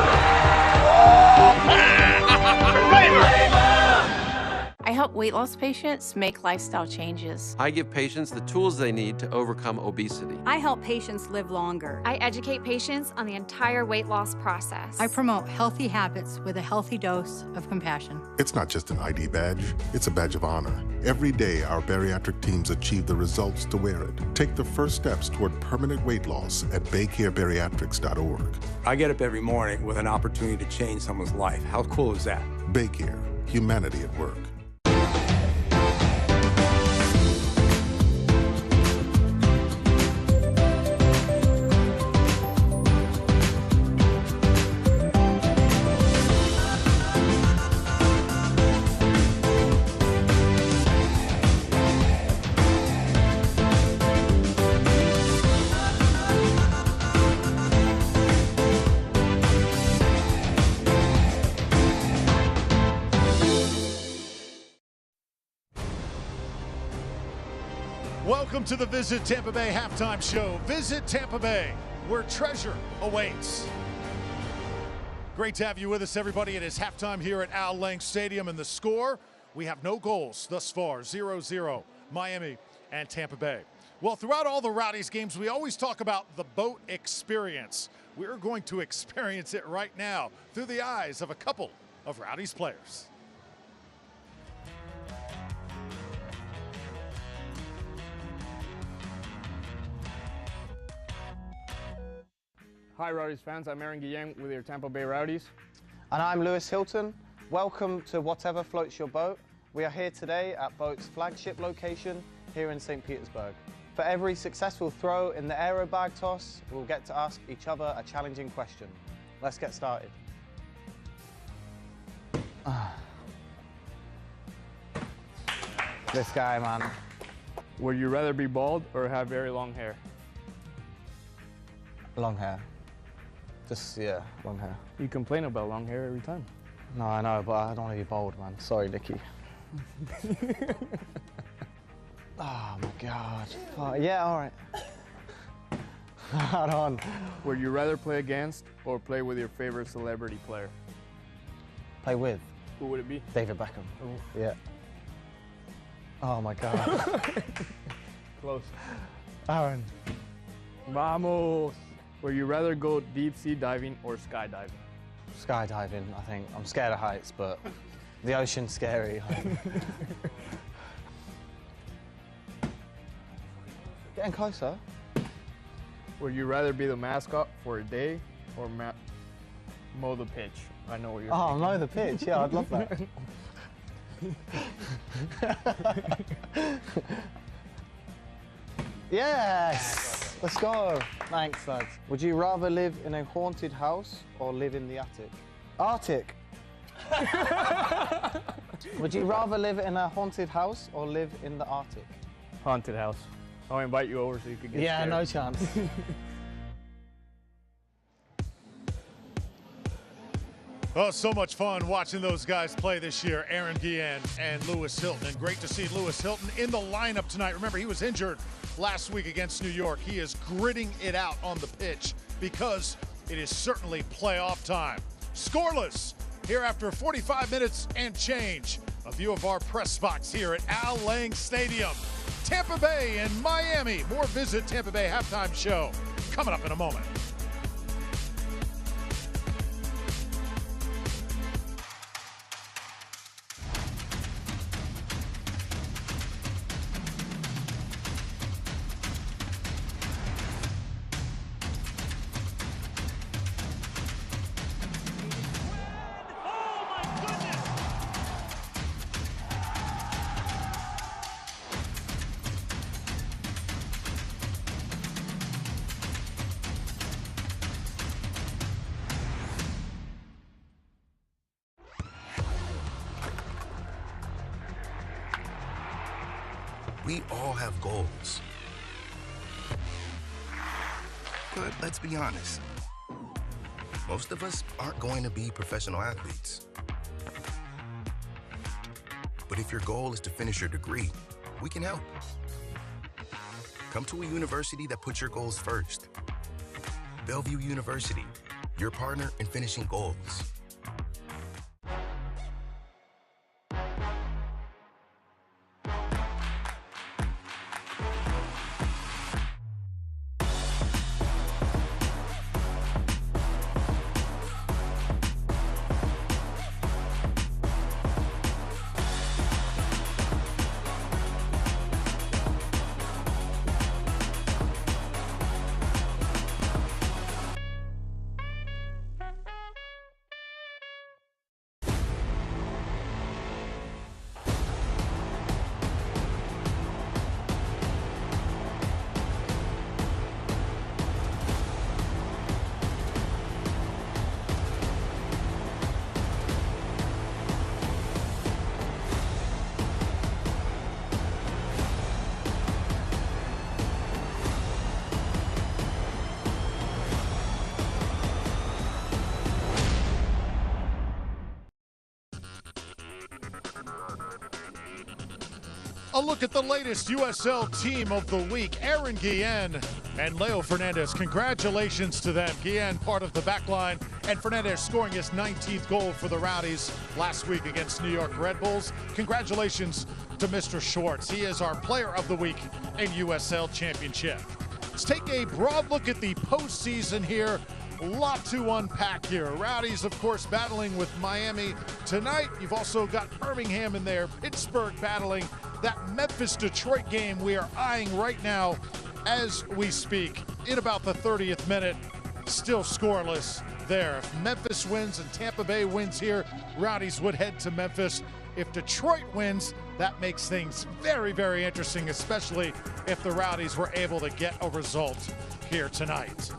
Speaker 18: I help weight loss patients make lifestyle changes.
Speaker 19: I give patients the tools they need to overcome obesity.
Speaker 20: I help patients live longer.
Speaker 21: I educate patients on the entire weight loss process.
Speaker 20: I promote healthy habits with a healthy dose of compassion.
Speaker 11: It's not just an ID badge, it's a badge of honor. Every day, our bariatric teams achieve the results to wear it. Take the first steps toward permanent weight loss at BayCareBariatrics.org.
Speaker 12: I get up every morning with an opportunity to change someone's life. How cool is that?
Speaker 11: BayCare, humanity at work.
Speaker 4: Welcome to the Visit Tampa Bay halftime show. Visit Tampa Bay, where treasure awaits. Great to have you with us, everybody. It is halftime here at Al Lang Stadium, and the score, we have no goals thus far, 0-0, Miami and Tampa Bay. Well, throughout all the Rowdies games, we always talk about the boat experience. We're going to experience it right now through the eyes of a couple of Rowdies players.
Speaker 22: Hi Rowdies fans, I'm Aaron Guillem with your Tampa Bay Rowdies.
Speaker 23: And I'm Lewis Hilton. Welcome to Whatever Floats Your Boat. We are here today at Boat's flagship location here in St. Petersburg. For every successful throw in the aero bag toss, we'll get to ask each other a challenging question. Let's get started. This guy, man.
Speaker 22: Would you rather be bald or have very long hair?
Speaker 23: Long hair. Just, yeah, long hair.
Speaker 22: You complain about long hair every time.
Speaker 23: No, I know, but I don't want to be bald, man. Sorry, Nicky. Oh, my God. Oh, yeah, all right. Hold on.
Speaker 22: Would you rather play against or play with your favorite celebrity player?
Speaker 23: Play with.
Speaker 22: Who would it be?
Speaker 23: David Beckham.
Speaker 22: Ooh.
Speaker 23: Yeah. Oh, my God.
Speaker 22: Close.
Speaker 23: Aaron.
Speaker 22: Vamos. Would you rather go deep sea diving or skydiving?
Speaker 23: Skydiving, I think. I'm scared of heights, but the ocean's scary. Getting closer.
Speaker 22: Would you rather be the mascot for a day or mow the pitch? I know what you're thinking.
Speaker 23: Mow the pitch. Yeah, I'd love that. Yes! Let's go. Thanks, lads. Would you rather live in a haunted house or live in the attic? Arctic. Would you rather live in a haunted house or live in the Arctic?
Speaker 22: Haunted house. I'll invite you over so you could get scared.
Speaker 23: No chance.
Speaker 4: Oh, so much fun watching those guys play this year, Aaron Guillen and Lewis Hilton. And great to see Lewis Hilton in the lineup tonight. Remember, he was injured last week against New York. He is gritting it out on the pitch because it is certainly playoff time. Scoreless here after 45 minutes and change. A view of our press box here at Al Lang Stadium. Tampa Bay and Miami. More Visit Tampa Bay halftime show coming up in a moment.
Speaker 1: We all have goals. But let's be honest, most of us aren't going to be professional athletes. But if your goal is to finish your degree, we can help. Come to a university that puts your goals first. Bellevue University, your partner in finishing goals.
Speaker 4: A look at the latest USL team of the week, Aaron Guillen and Leo Fernandez. Congratulations to them. Guillen part of the back line, and Fernandez scoring his 19th goal for the Rowdies last week against New York Red Bulls. Congratulations to Mr. Schwartz. He is our player of the week in USL Championship. Let's take a broad look at the postseason here. A lot to unpack here. Rowdies, of course, battling with Miami tonight. You've also got Birmingham in there, Pittsburgh battling that Memphis-Detroit game we are eyeing right now as we speak. In about the 30th minute, still scoreless there. If Memphis wins and Tampa Bay wins here, Rowdies would head to Memphis. If Detroit wins, that makes things very, very interesting, especially if the Rowdies were able to get a result here tonight.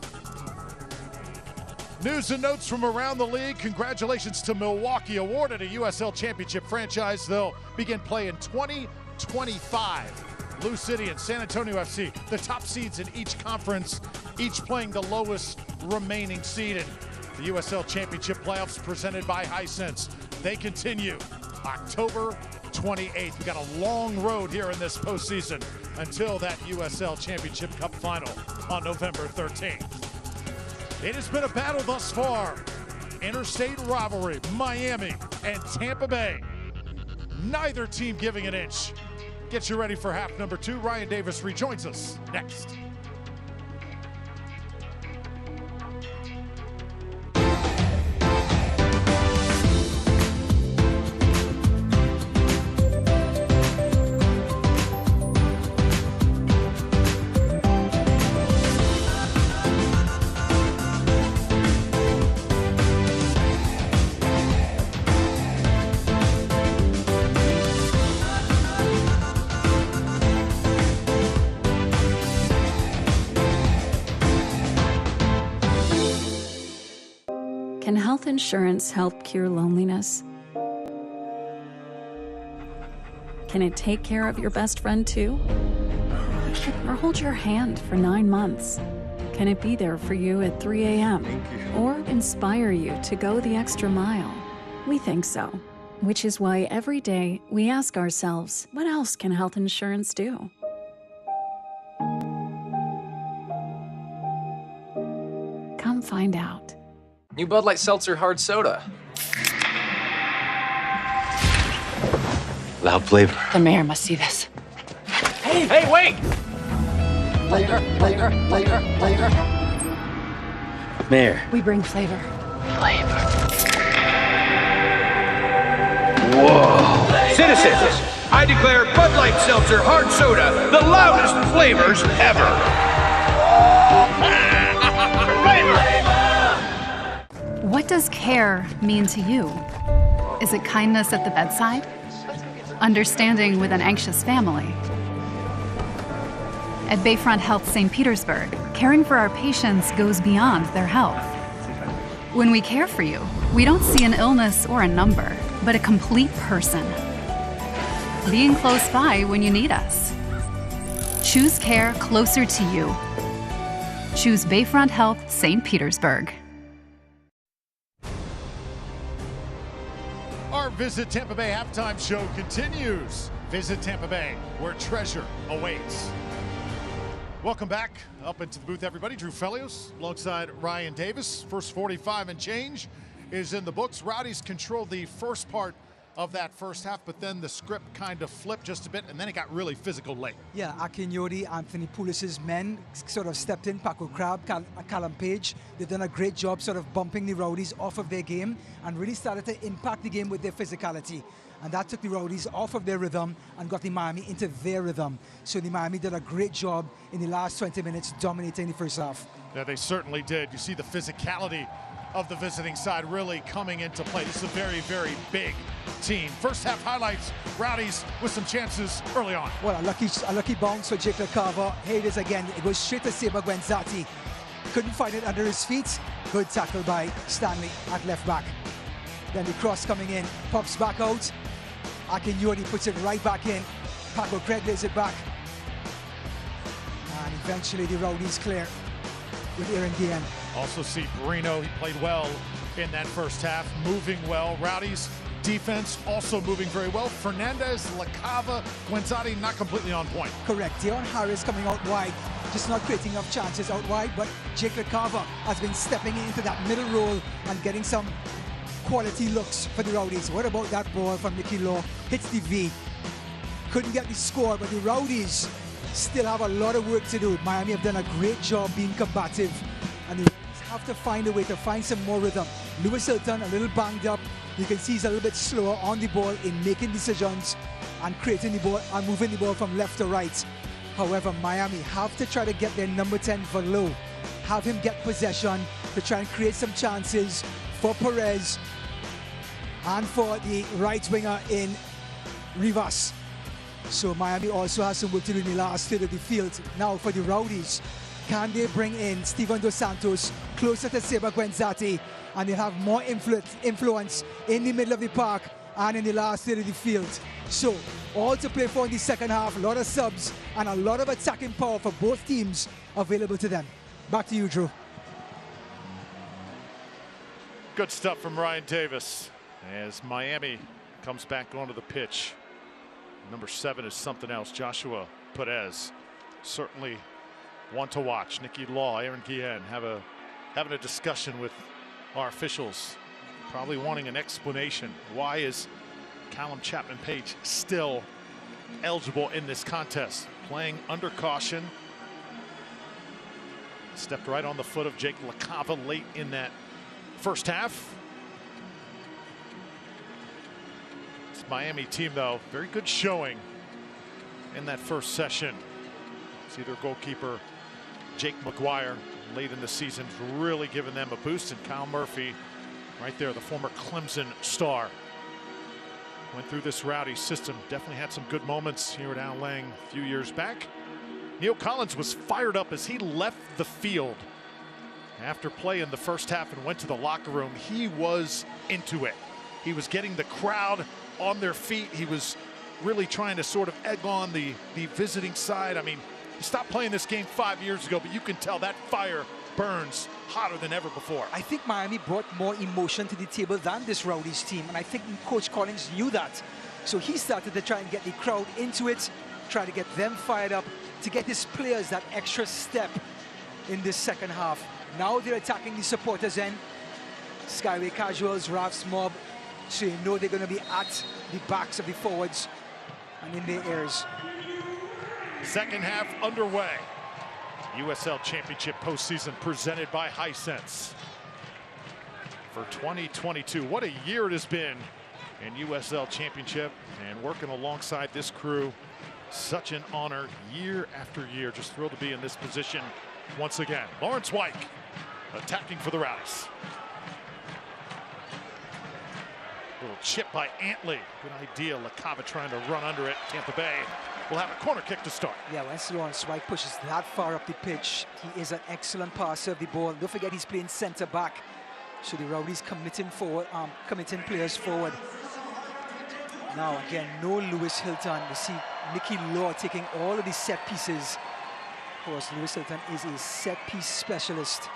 Speaker 4: News and notes from around the league. Congratulations to Milwaukee, awarded a USL Championship franchise. They'll begin play in 20 25. Lou City and San Antonio FC, the top seeds in each conference, each playing the lowest remaining seed in the USL Championship playoffs presented by Hisense. They continue October 28th. We got a long road here in this postseason until that USL Championship Cup final on November 13th. It has been a battle thus far. Interstate rivalry, Miami and Tampa Bay. Neither team giving an inch. Get you ready for half number 2. Ryan Davis rejoins us next.
Speaker 2: Can health insurance help cure loneliness? Can it take care of your best friend too? Or hold your hand for 9 months? Can it be there for you at 3 a.m.? Or inspire you to go the extra mile? We think so, which is why every day we ask ourselves, what else can health insurance do? Come find out.
Speaker 14: New Bud Light Seltzer Hard Soda.
Speaker 15: Loud flavor.
Speaker 16: The mayor must see this.
Speaker 14: Hey, wait!
Speaker 16: Flavor, flavor, flavor, flavor.
Speaker 15: Mayor.
Speaker 16: We bring flavor.
Speaker 14: Flavor.
Speaker 17: Whoa. Citizens, I declare Bud Light Seltzer Hard Soda the loudest flavors ever.
Speaker 6: What does care mean to you? Is it kindness at the bedside? Understanding with an anxious family? At Bayfront Health St. Petersburg, caring for our patients goes beyond their health. When we care for you, we don't see an illness or a number, but a complete person. Being close by when you need us. Choose care closer to you. Choose Bayfront Health St. Petersburg.
Speaker 4: Our Visit Tampa Bay halftime show continues. Visit Tampa Bay, where treasure awaits. Welcome back up into the booth, everybody. Drew Felios alongside Ryan Davis. First 45 and change is in the books. Rowdies controlled the first part of that first half, but then the script kind of flipped just a bit, and then it got really physical late.
Speaker 5: Yeah, Akinyodi, Anthony Poulis's men sort of stepped in. Paco Crab, Callum Page, they've done a great job sort of bumping the Rowdies off of their game and really started to impact the game with their physicality. And that took the Rowdies off of their rhythm and got the Miami into their rhythm. So the Miami did a great job in the last 20 minutes dominating the first half.
Speaker 4: Yeah, they certainly did. You see the physicality of the visiting side really coming into play. This is a very, very big team. First half highlights, Rowdies with some chances early on.
Speaker 5: Well, a lucky bounce for Jake LaCava. Here it is again. It goes straight to Seba Gwenzati. Couldn't find it under his feet. Good tackle by Stanley at left back. Then the cross coming in, pops back out. Akinyodi puts it right back in. Paco Craig lays it back. And eventually the Rowdies clear with Aaron Guillen.
Speaker 4: Also see Bruno, he played well in that first half, moving well. Rowdies defense also moving very well. Fernandez, LaCava, Gwenzati not completely on point.
Speaker 5: Correct. Deon Harris coming out wide, just not creating enough chances out wide, but Jake LaCava has been stepping into that middle role and getting some quality looks for the Rowdies. What about that ball from Mickey Law? Hits the V. Couldn't get the score, but the Rowdies still have a lot of work to do. Miami have done a great job being combative, and the Rowdies have to find a way to find some more rhythm. Lewis Hilton a little banged up. You can see he's a little bit slower on the ball in making decisions and creating the ball and moving the ball from left to right. However, Miami have to try to get their number 10 for low. Have him get possession to try and create some chances for Perez and for the right winger in Rivas. So Miami also has some work to do in the last third of the field. Now for the Rowdies, can they bring in Steven Dos Santos closer to Seba Gwenzati, and they'll have more influence in the middle of the park and in the last third of the field. So, all to play for in the second half. A lot of subs and a lot of attacking power for both teams available to them. Back to you, Drew.
Speaker 4: Good stuff from Ryan Davis as Miami comes back onto the pitch. Number 7 is something else. Joshua Perez, certainly one to watch. Nicky Law, Aaron Guillen having a discussion with our officials, probably wanting an explanation. Why is Callum Chapman-Page still eligible in this contest? Playing under caution. Stepped right on the foot of Jake LaCava late in that first half. This Miami team, though, very good showing in that first session. See their goalkeeper, Jake McGuire, late in the season, really giving them a boost. And Kyle Murphy, right there, the former Clemson star, went through this Rowdy system. Definitely had some good moments here at Al Lang a few years back. Neil Collins was fired up as he left the field after play in the first half and went to the locker room. He was into it. He was getting the crowd on their feet. He was really trying to sort of egg on the visiting side. I mean, he stopped playing this game 5 years ago, but you can tell that fire burns hotter than ever before.
Speaker 5: I think Miami brought more emotion to the table than this Rowdies team, and I think Coach Collins knew that. So he started to try and get the crowd into it, try to get them fired up, to get his players that extra step in this second half. Now they're attacking the supporters end. Skyway Casuals, Raf's Mob, so you know they're going to be at the backs of the forwards and in their ears.
Speaker 4: Second half underway. USL Championship postseason presented by Hisense. For 2022, what a year it has been in USL Championship, and working alongside this crew, such an honor year after year. Just thrilled to be in this position once again. Lawrence White attacking for the Rowdies. Little chip by Antley. Good idea. LaCava trying to run under it. Tampa Bay will have a corner kick to start.
Speaker 5: Yeah, once Lawrence White pushes that far up the pitch, he is an excellent passer of the ball. Don't forget he's playing centre back. So the Rowdies committing players forward. Now again, no Lewis Hilton. We see Nicky Law taking all of the set pieces. Of course, Lewis Hilton is a set piece specialist.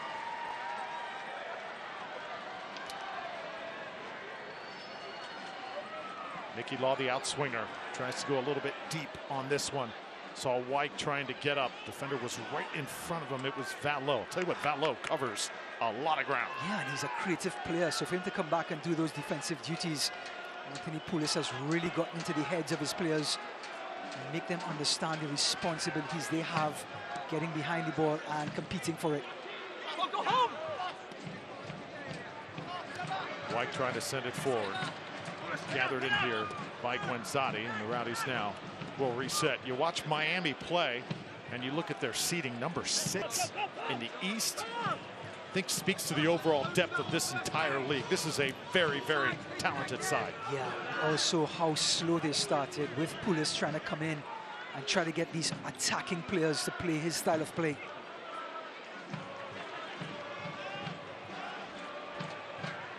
Speaker 4: Nicky Law, the outswinger, tries to go a little bit deep on this one. Saw White trying to get up. Defender was right in front of him. It was Valo. I'll tell you what, Valo covers a lot of ground.
Speaker 5: Yeah, and he's a creative player. So for him to come back and do those defensive duties, Anthony Poulos has really gotten into the heads of his players and make them understand the responsibilities they have getting behind the ball and competing for it.
Speaker 4: White trying to send it forward. Gathered in here by Guenzati, and the Rowdies now will reset. You watch Miami play, and you look at their seeding, number 6 in the East. I think speaks to the overall depth of this entire league. This is a very, very talented side.
Speaker 5: Yeah, also how slow they started with Poulos trying to come in and try to get these attacking players to play his style of play.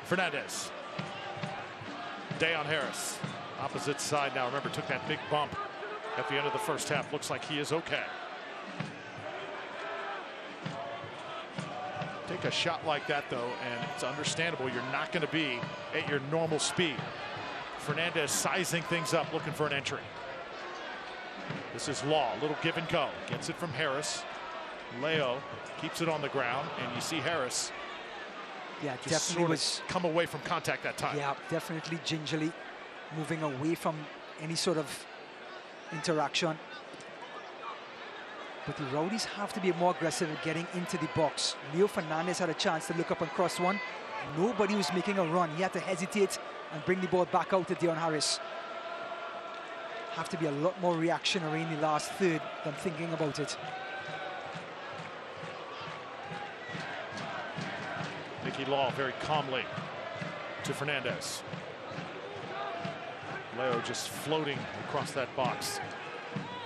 Speaker 4: Fernandez. Dayon Harris, opposite side now. Remember, took that big bump at the end of the first half. Looks like he is okay. Take a shot like that, though, and it's understandable you're not going to be at your normal speed. Fernandez sizing things up, looking for an entry. This is Law, a little give and go. Gets it from Harris. Leo keeps it on the ground, and you see Harris.
Speaker 5: Yeah,
Speaker 4: just
Speaker 5: definitely
Speaker 4: sort of come away from contact that time.
Speaker 5: Yeah, definitely gingerly moving away from any sort of interaction. But the Rowdies have to be more aggressive at getting into the box. Leo Fernandez had a chance to look up and cross one. Nobody was making a run. He had to hesitate and bring the ball back out to Dayon Harris. Have to be a lot more reactionary in the last third than thinking about it.
Speaker 4: Nicky Law very calmly to Fernandez. Leo just floating across that box.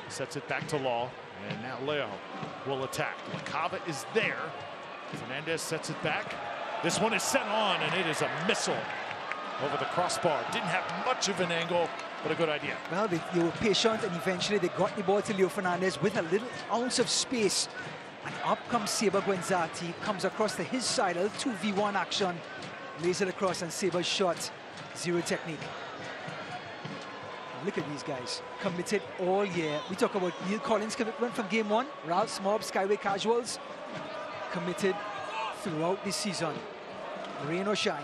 Speaker 4: Sets it back to Law, and now Leo will attack. LaCava is there. Fernandez sets it back. This one is sent on, and it is a missile over the crossbar. Didn't have much of an angle, but a good idea.
Speaker 5: Well, they were patient, and eventually they got the ball to Leo Fernandez with a little ounce of space. And up comes Saber Guenzati, comes across to his side, a 2v1 action, lays it across, and Saber's shot, zero technique. Look at these guys, committed all year. We talk about Neil Collins' commitment from game one, Ralph Smob, Skyway Casuals, committed throughout this season, rain or shine.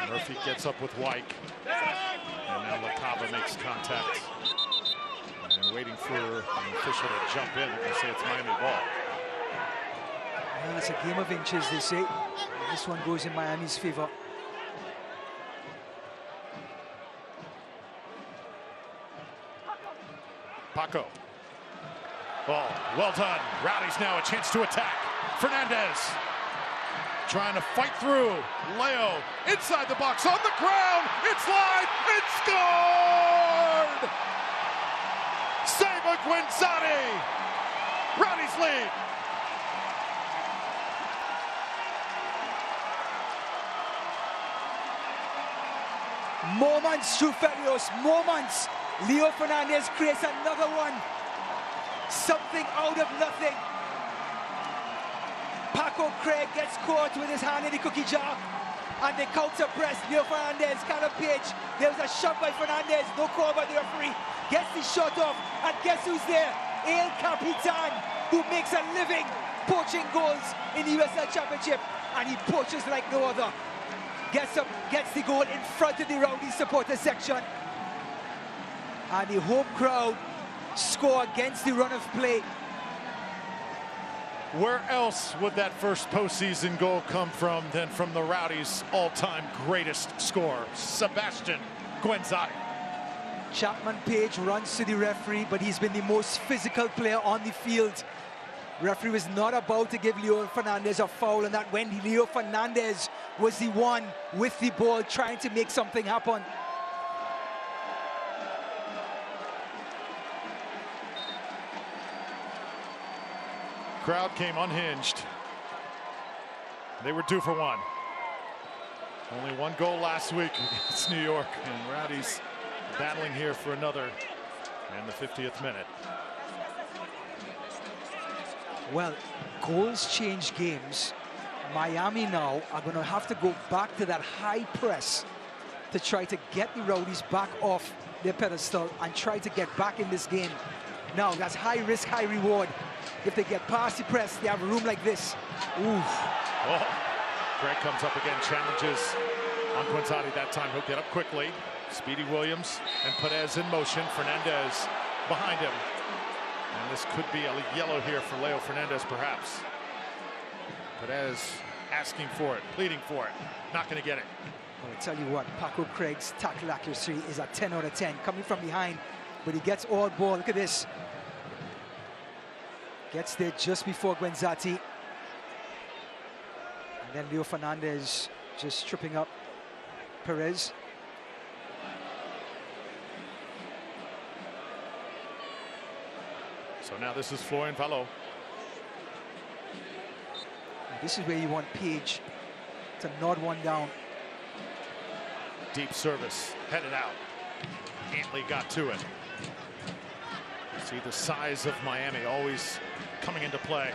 Speaker 4: Murphy gets up with Wyke, and now LaCava makes contact. And waiting for an official to jump in. They're going to say it's Miami ball.
Speaker 5: Well, it's a game of inches, they say. And this one goes in Miami's favor.
Speaker 4: Paco. Oh, well done. Rowdies now a chance to attack. Fernandez trying to fight through. Leo inside the box, on the ground. It's live. It's scored! Saber Guenzati. Rowdies lead.
Speaker 5: Moments, Trufelios, moments. Leo Fernandez creates another one. Something out of nothing. Paco Craig gets caught with his hand in the cookie jar. And the counter press, Leo Fernandez, Callum Page. There was a shot by Fernandez, no call by the referee. Gets the shot off, and guess who's there? El Capitan, who makes a living poaching goals in the USL Championship. And he poaches like no other. Gets up, gets the goal in front of the Rowdies supporter section. And the home crowd score against the run of play.
Speaker 4: Where else would that first postseason goal come from than from the Rowdies' all-time greatest scorer, Sebastian Guenzati?
Speaker 5: Chapman Page runs to the referee, but he's been the most physical player on the field. Referee was not about to give Leo Fernandez a foul, and that when Leo Fernandez was the one with the ball trying to make something happen.
Speaker 4: Crowd came unhinged. They were due for one. Only one goal last week against New York, and Rowdies battling here for another in the 50th minute.
Speaker 5: Well, goals change games. Miami now are going to have to go back to that high press to try to get the Rowdies back off their pedestal and try to get back in this game. Now, that's high risk, high reward. If they get past the press, they have a room like this. Ooh.
Speaker 4: Oh, Greg comes up again, challenges on Guenzati. That time he'll get up quickly. Speedy Williams and Perez in motion. Fernandez behind him. And this could be a yellow here for Leo Fernandez, perhaps. Perez asking for it, pleading for it. Not going to get it.
Speaker 5: Well, I tell you what, Paco Craig's tackle accuracy is a 10 out of 10. Coming from behind, but he gets all ball. Look at this. Gets there just before Guenzati. And then Leo Fernandez just tripping up Perez.
Speaker 4: So now this is Florian Valo.
Speaker 5: This is where you want Page to nod one down.
Speaker 4: Deep service, headed out. Antley got to it. See the size of Miami always coming into play.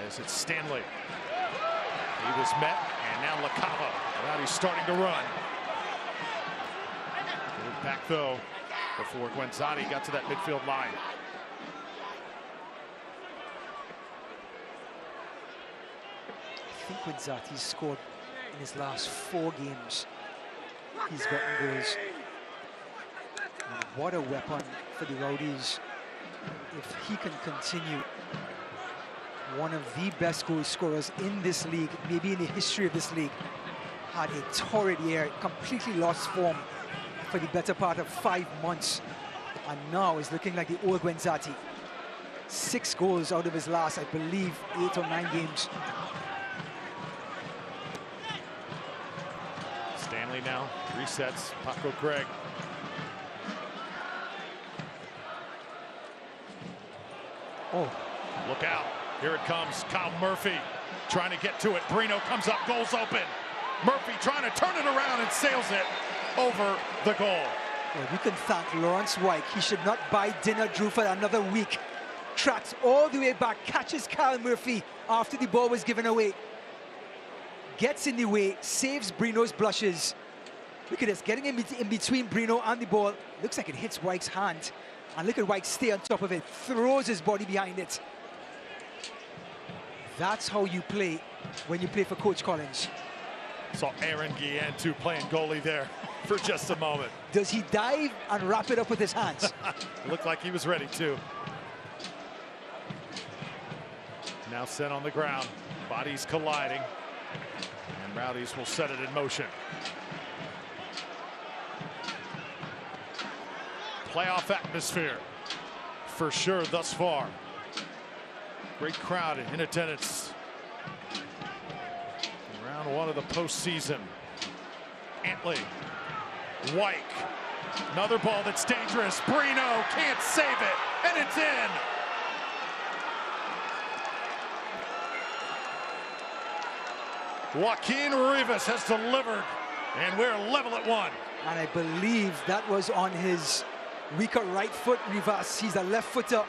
Speaker 4: As it's Stanley. He was met, and now LaCava. Now he's starting to run. Moved back though before Guenzati got to that midfield line.
Speaker 5: I think Guenzati's scored in his last 4 games. He's gotten goals. And what a weapon for the Rowdies. If he can continue, one of the best goal scorers in this league, maybe in the history of this league, had a torrid year, completely lost form for the better part of 5 months. And now is looking like the old Guenzati. 6 goals out of his last, I believe, 8 or 9 games.
Speaker 4: Stanley now resets. Paco Craig.
Speaker 5: Oh.
Speaker 4: Look out. Here it comes. Kyle Murphy trying to get to it. Brino comes up, goal's open. Murphy trying to turn it around and sails it over the goal.
Speaker 5: Well, you can thank Lawrence White. He should not buy dinner, Drew, for another week. Tracks all the way back, catches Kyle Murphy after the ball was given away. Gets in the way, saves Brino's blushes. Look at this, getting in between Brino and the ball. Looks like it hits White's hand. And look at White stay on top of it, throws his body behind it. That's how you play when you play for Coach Collins.
Speaker 4: Saw Aaron Guillen too playing goalie there for just a moment.
Speaker 5: Does he dive and wrap it up with his hands?
Speaker 4: Looked like he was ready to. Now set on the ground, bodies colliding, and Rowdies will set it in motion. Playoff atmosphere for sure thus far. Great crowd in attendance. Round one of the postseason. Antley, White, another ball that's dangerous. Brino can't save it, and it's in. Joaquin Rivas has delivered, and we're level at one.
Speaker 5: And I believe that was on his weaker right foot, Rivas. He's a left footer.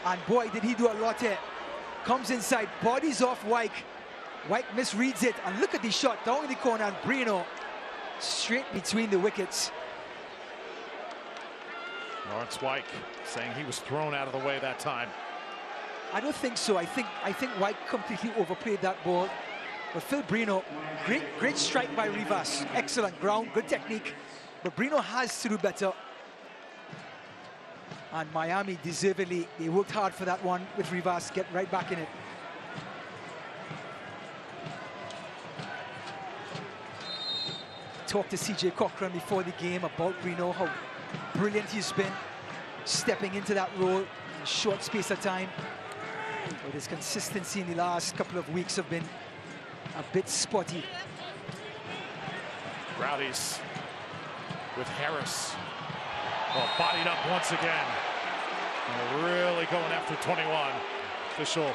Speaker 5: And boy, did he do a lot here. Comes inside, bodies off White. White misreads it, and look at the shot down in the corner, and Brino straight between the wickets.
Speaker 4: Lawrence White saying he was thrown out of the way that time.
Speaker 5: I don't think so. I think White completely overplayed that ball. But Phil Brino, great strike by Rivas. Excellent ground, good technique. But Brino has to do better. And Miami deservedly, they worked hard for that one with Rivas, get right back in it. Talked to CJ Cochran before the game about Brino, how brilliant he's been stepping into that role in a short space of time. But his consistency in the last couple of weeks have been a bit spotty.
Speaker 4: Rowdies with Harris. Well, bodied up once again. And really going after 21. Official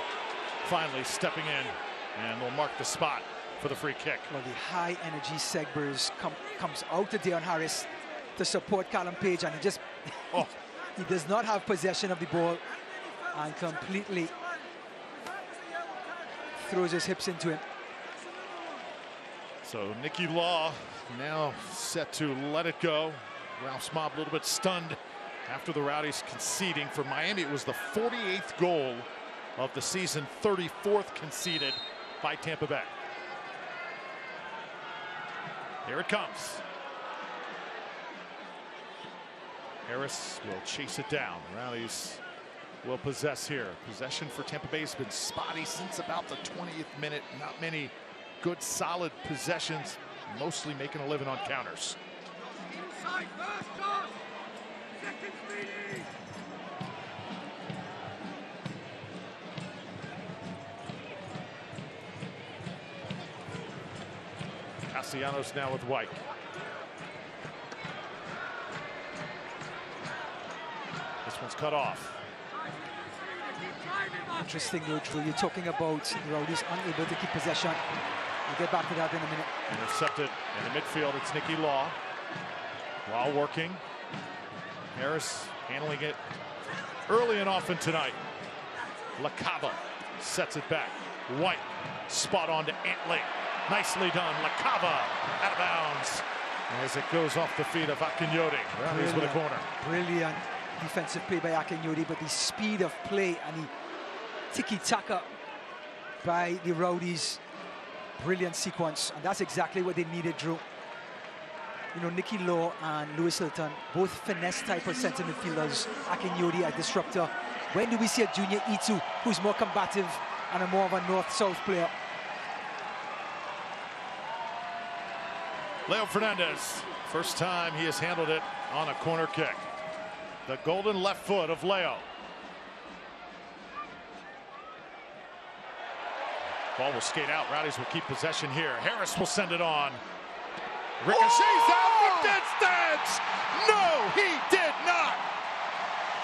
Speaker 4: finally stepping in, and will mark the spot for the free kick.
Speaker 5: Well, the high energy Segbers comes out to Deon Harris to support Callum Page, and he just he does not have possession of the ball and completely throws his hips into him.
Speaker 4: So Nicky Law now set to let it go. Ralph Smob a little bit stunned after the Rowdies conceding. For Miami, it was the 48th goal of the season, 34th conceded by Tampa Bay. Here it comes. Harris will chase it down. Rowdies will possess here. Possession for Tampa Bay has been spotty since about the 20th minute. Not many good, solid possessions, mostly making a living on counters.
Speaker 3: Inside, first toss. Second speedy.
Speaker 4: Castellanos now with White. This one's cut off.
Speaker 5: Interesting though, Drew. You're talking about the Rowdies unable to keep possession. We'll get back to that in a minute.
Speaker 4: Intercepted in the midfield. It's Nicky Law. While working, Harris handling it early and often tonight. LaCava sets it back. White, spot on to Antley. Nicely done. LaCava out of bounds as it goes off the feet of Akinyodi. Rowdies with a corner.
Speaker 5: Brilliant defensive play by Akinyodi, but the speed of play and the tiki-taka by the Rowdies. Brilliant sequence, and that's exactly what they needed, Drew. You know, Nicky Law and Lewis Hilton, both finesse type of center midfielders. Akinyodi, a disruptor. When do we see a junior E2 who's more combative and a more of a north-south player?
Speaker 4: Leo Fernandez, first time he has handled it on a corner kick. The golden left foot of Leo. Ball will skate out. Rowdies will keep possession here. Harris will send it on. Ricochets out the distance. No, he did not.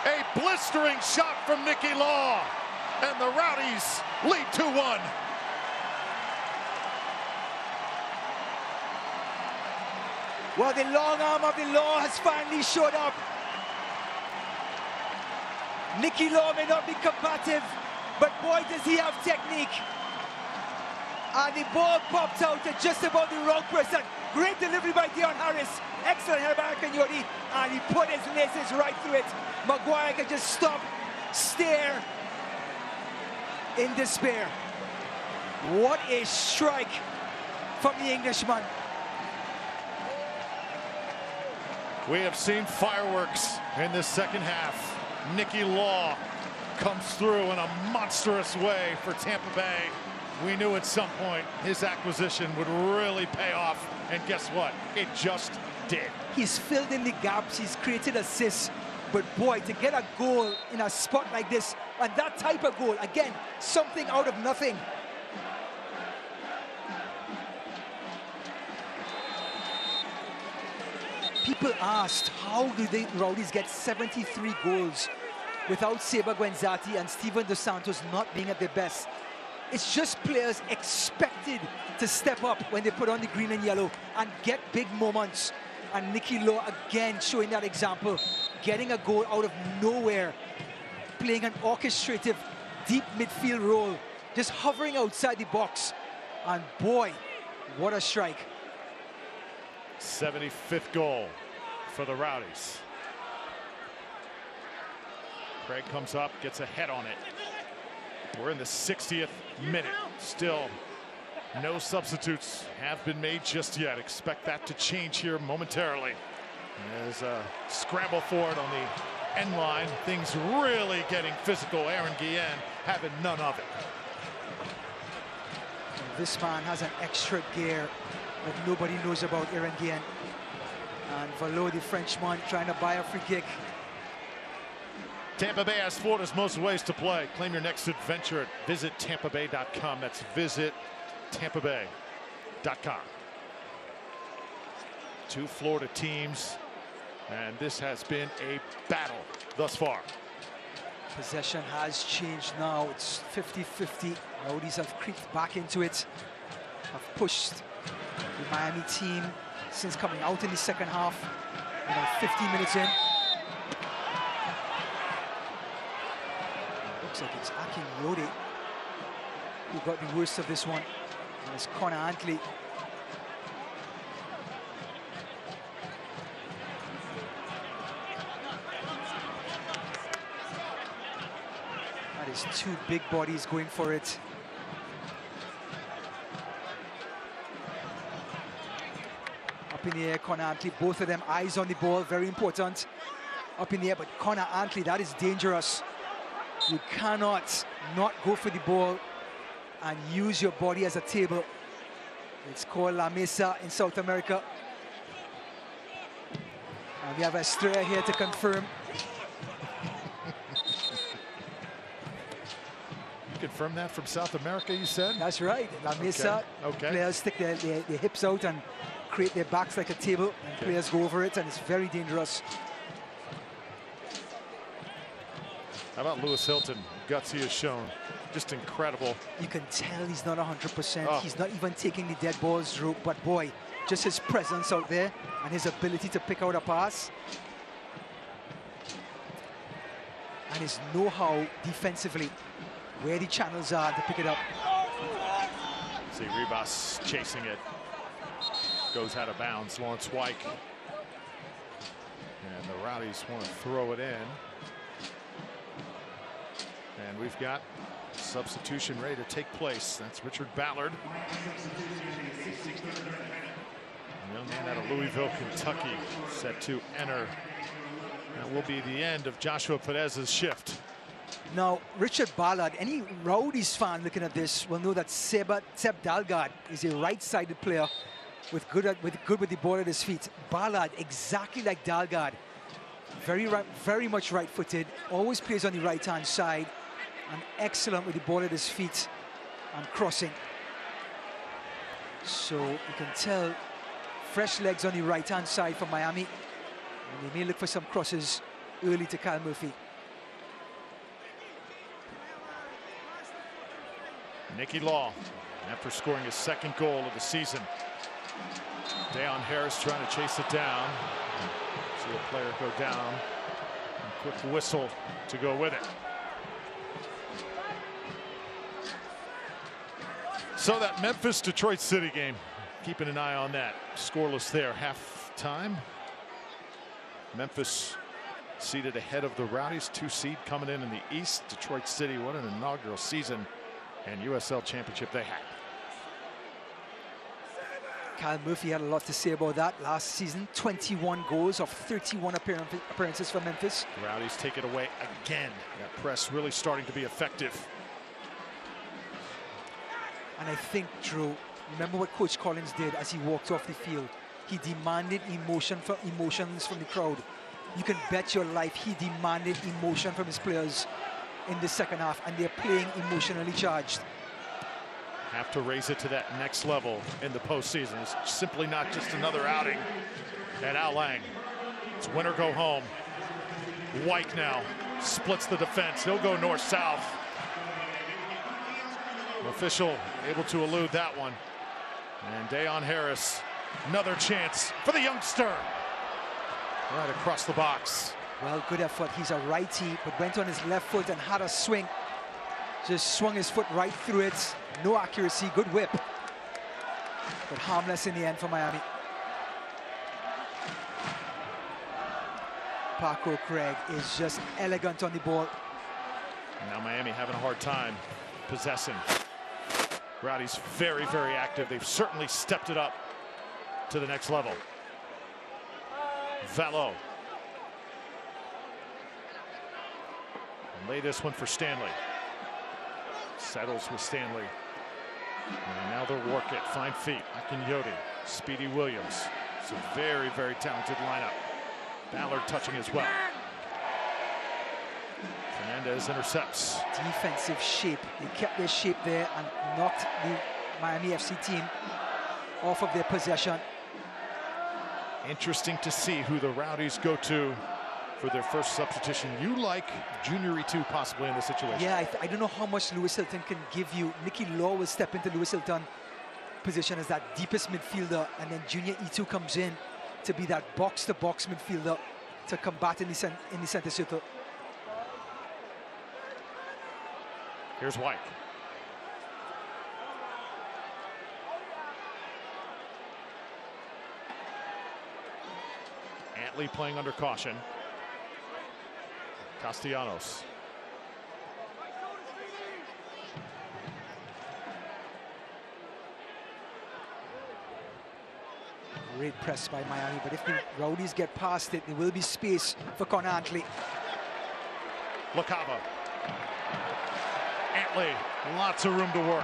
Speaker 4: A blistering shot from Nicky Law. And the Rowdies lead 2-1.
Speaker 5: Well, the long arm of the law has finally showed up. Nicky Law may not be combative, but boy, does he have technique. And the ball popped out at just about the wrong person. Great delivery by Dion Harris. Excellent help by Kanyodi. And he put his laces right through it. Maguire could just stop, stare in despair. What a strike from the Englishman.
Speaker 4: We have seen fireworks in this second half. Nicky Law comes through in a monstrous way for Tampa Bay. We knew at some point his acquisition would really pay off, and guess what? It just did.
Speaker 5: He's filled in the gaps, he's created assists, but boy, to get a goal in a spot like this, and that type of goal, again, something out of nothing. People asked, how do the Rowdies get 73 goals without Seba Guenzati and Steven Dos Santos not being at their best? It's just players expected to step up when they put on the green and yellow and get big moments. And Nicky Law again showing that example, getting a goal out of nowhere, playing an orchestrative deep midfield role, just hovering outside the box. And boy, what a strike.
Speaker 4: 75th goal for the Rowdies. Craig comes up, gets a head on it. We're in the 60th minute. Still, no substitutes have been made just yet. Expect that to change here momentarily. There's a scramble for it on the end line. Things really getting physical. Aaron Guillen having none of it.
Speaker 5: This man has an extra gear that nobody knows about, Aaron Guillen. And Valo, the Frenchman, trying to buy a free kick.
Speaker 4: Tampa Bay has Florida's most ways to play. Claim your next adventure at visitTampaBay.com. That's visitTampaBay.com. Two Florida teams, and this has been a battle thus far.
Speaker 5: Possession has changed now. It's 50-50. Rowdies have creeped back into it, have pushed the Miami team since coming out in the second half. 15 minutes in. Looks like it's Akin Yode who got the worst of this one. And it's Connor Antley. That is two big bodies going for it. Up in the air, Connor Antley, both of them eyes on the ball, very important. Up in the air, but Connor Antley, that is dangerous. You cannot not go for the ball and use your body as a table. It's called La Mesa in South America. And we have Estrella here to confirm.
Speaker 4: Confirm that from South America, you said?
Speaker 5: That's right. La Mesa.
Speaker 4: Okay.
Speaker 5: Players stick their hips out and create their backs like a table, and players go over it, and it's very dangerous.
Speaker 4: How about Lewis Hilton? Guts he has shown. Just incredible.
Speaker 5: You can tell he's not 100%. Oh. He's not even taking the dead balls, Drew. But boy, just his presence out there and his ability to pick out a pass. And his know-how defensively, where the channels are to pick it up.
Speaker 4: See Ribas chasing it. Goes out of bounds. Lawrence Wyke. And the Rowdies want to throw it in. And we've got substitution ready to take place. That's Richard Ballard. A young man out of Louisville, Kentucky, set to enter. That will be the end of Joshua Perez's shift.
Speaker 5: Now, Richard Ballard, any Rowdies fan looking at this will know that Seb Dalgard is a right-sided player with good with the ball at his feet. Ballard, exactly like Dalgard, very much right-footed, always plays on the right-hand side, and excellent with the ball at his feet and crossing. So you can tell fresh legs on the right-hand side for Miami, and they may look for some crosses early to Kyle Murphy.
Speaker 4: Nicky Law, after scoring his second goal of the season. Deion Harris trying to chase it down. See a player go down. A quick whistle to go with it. So that Memphis-Detroit City game, keeping an eye on that. Scoreless there, halftime. Memphis seated ahead of the Rowdies, 2 seed coming in the East. Detroit City, what an inaugural season and USL Championship they had.
Speaker 5: Kyle Murphy had a lot to say about that last season. 21 goals of 31 appearances for Memphis.
Speaker 4: The Rowdies take it away again. That press really starting to be effective.
Speaker 5: And I think, Drew, remember what Coach Collins did as he walked off the field. He demanded emotions from the crowd. You can bet your life he demanded emotion from his players in the second half, and they're playing emotionally charged.
Speaker 4: Have to raise it to that next level in the postseason. It's simply not just another outing at Al Lang. It's win or go home. White now splits the defense. He'll go north-south. Official able to elude that one. And Deion Harris, another chance for the youngster. Right across the box.
Speaker 5: Well, good effort. He's a righty, but went on his left foot and had a swing. Just swung his foot right through it. No accuracy, good whip. But harmless in the end for Miami. Paco Craig is just elegant on the ball.
Speaker 4: Now Miami having a hard time possessing. Rowdies very, very active. They've certainly stepped it up to the next level. Valo. And lay this one for Stanley. Settles with Stanley. And now they'll work it. Fine feet. Akinyoti. Speedy Williams. It's a very, very talented lineup. Ballard touching as well. Fernandez intercepts.
Speaker 5: Defensive shape. They kept their shape there and knocked the Miami FC team off of their possession.
Speaker 4: Interesting to see who the Rowdies go to for their first substitution. You like Junior Itu possibly in this situation?
Speaker 5: Yeah, I don't know how much Lewis Hilton can give you. Nicky Law will step into Lewis Hilton's position as that deepest midfielder, and then Junior Itu comes in to be that box-to-box midfielder to combat in the center circle.
Speaker 4: Here's White. Antley playing under caution. Castellanos.
Speaker 5: Great press by Miami, but if the Rowdies get past it, there will be space for Connor Antley.
Speaker 4: Lacava. Antley, lots of room to work.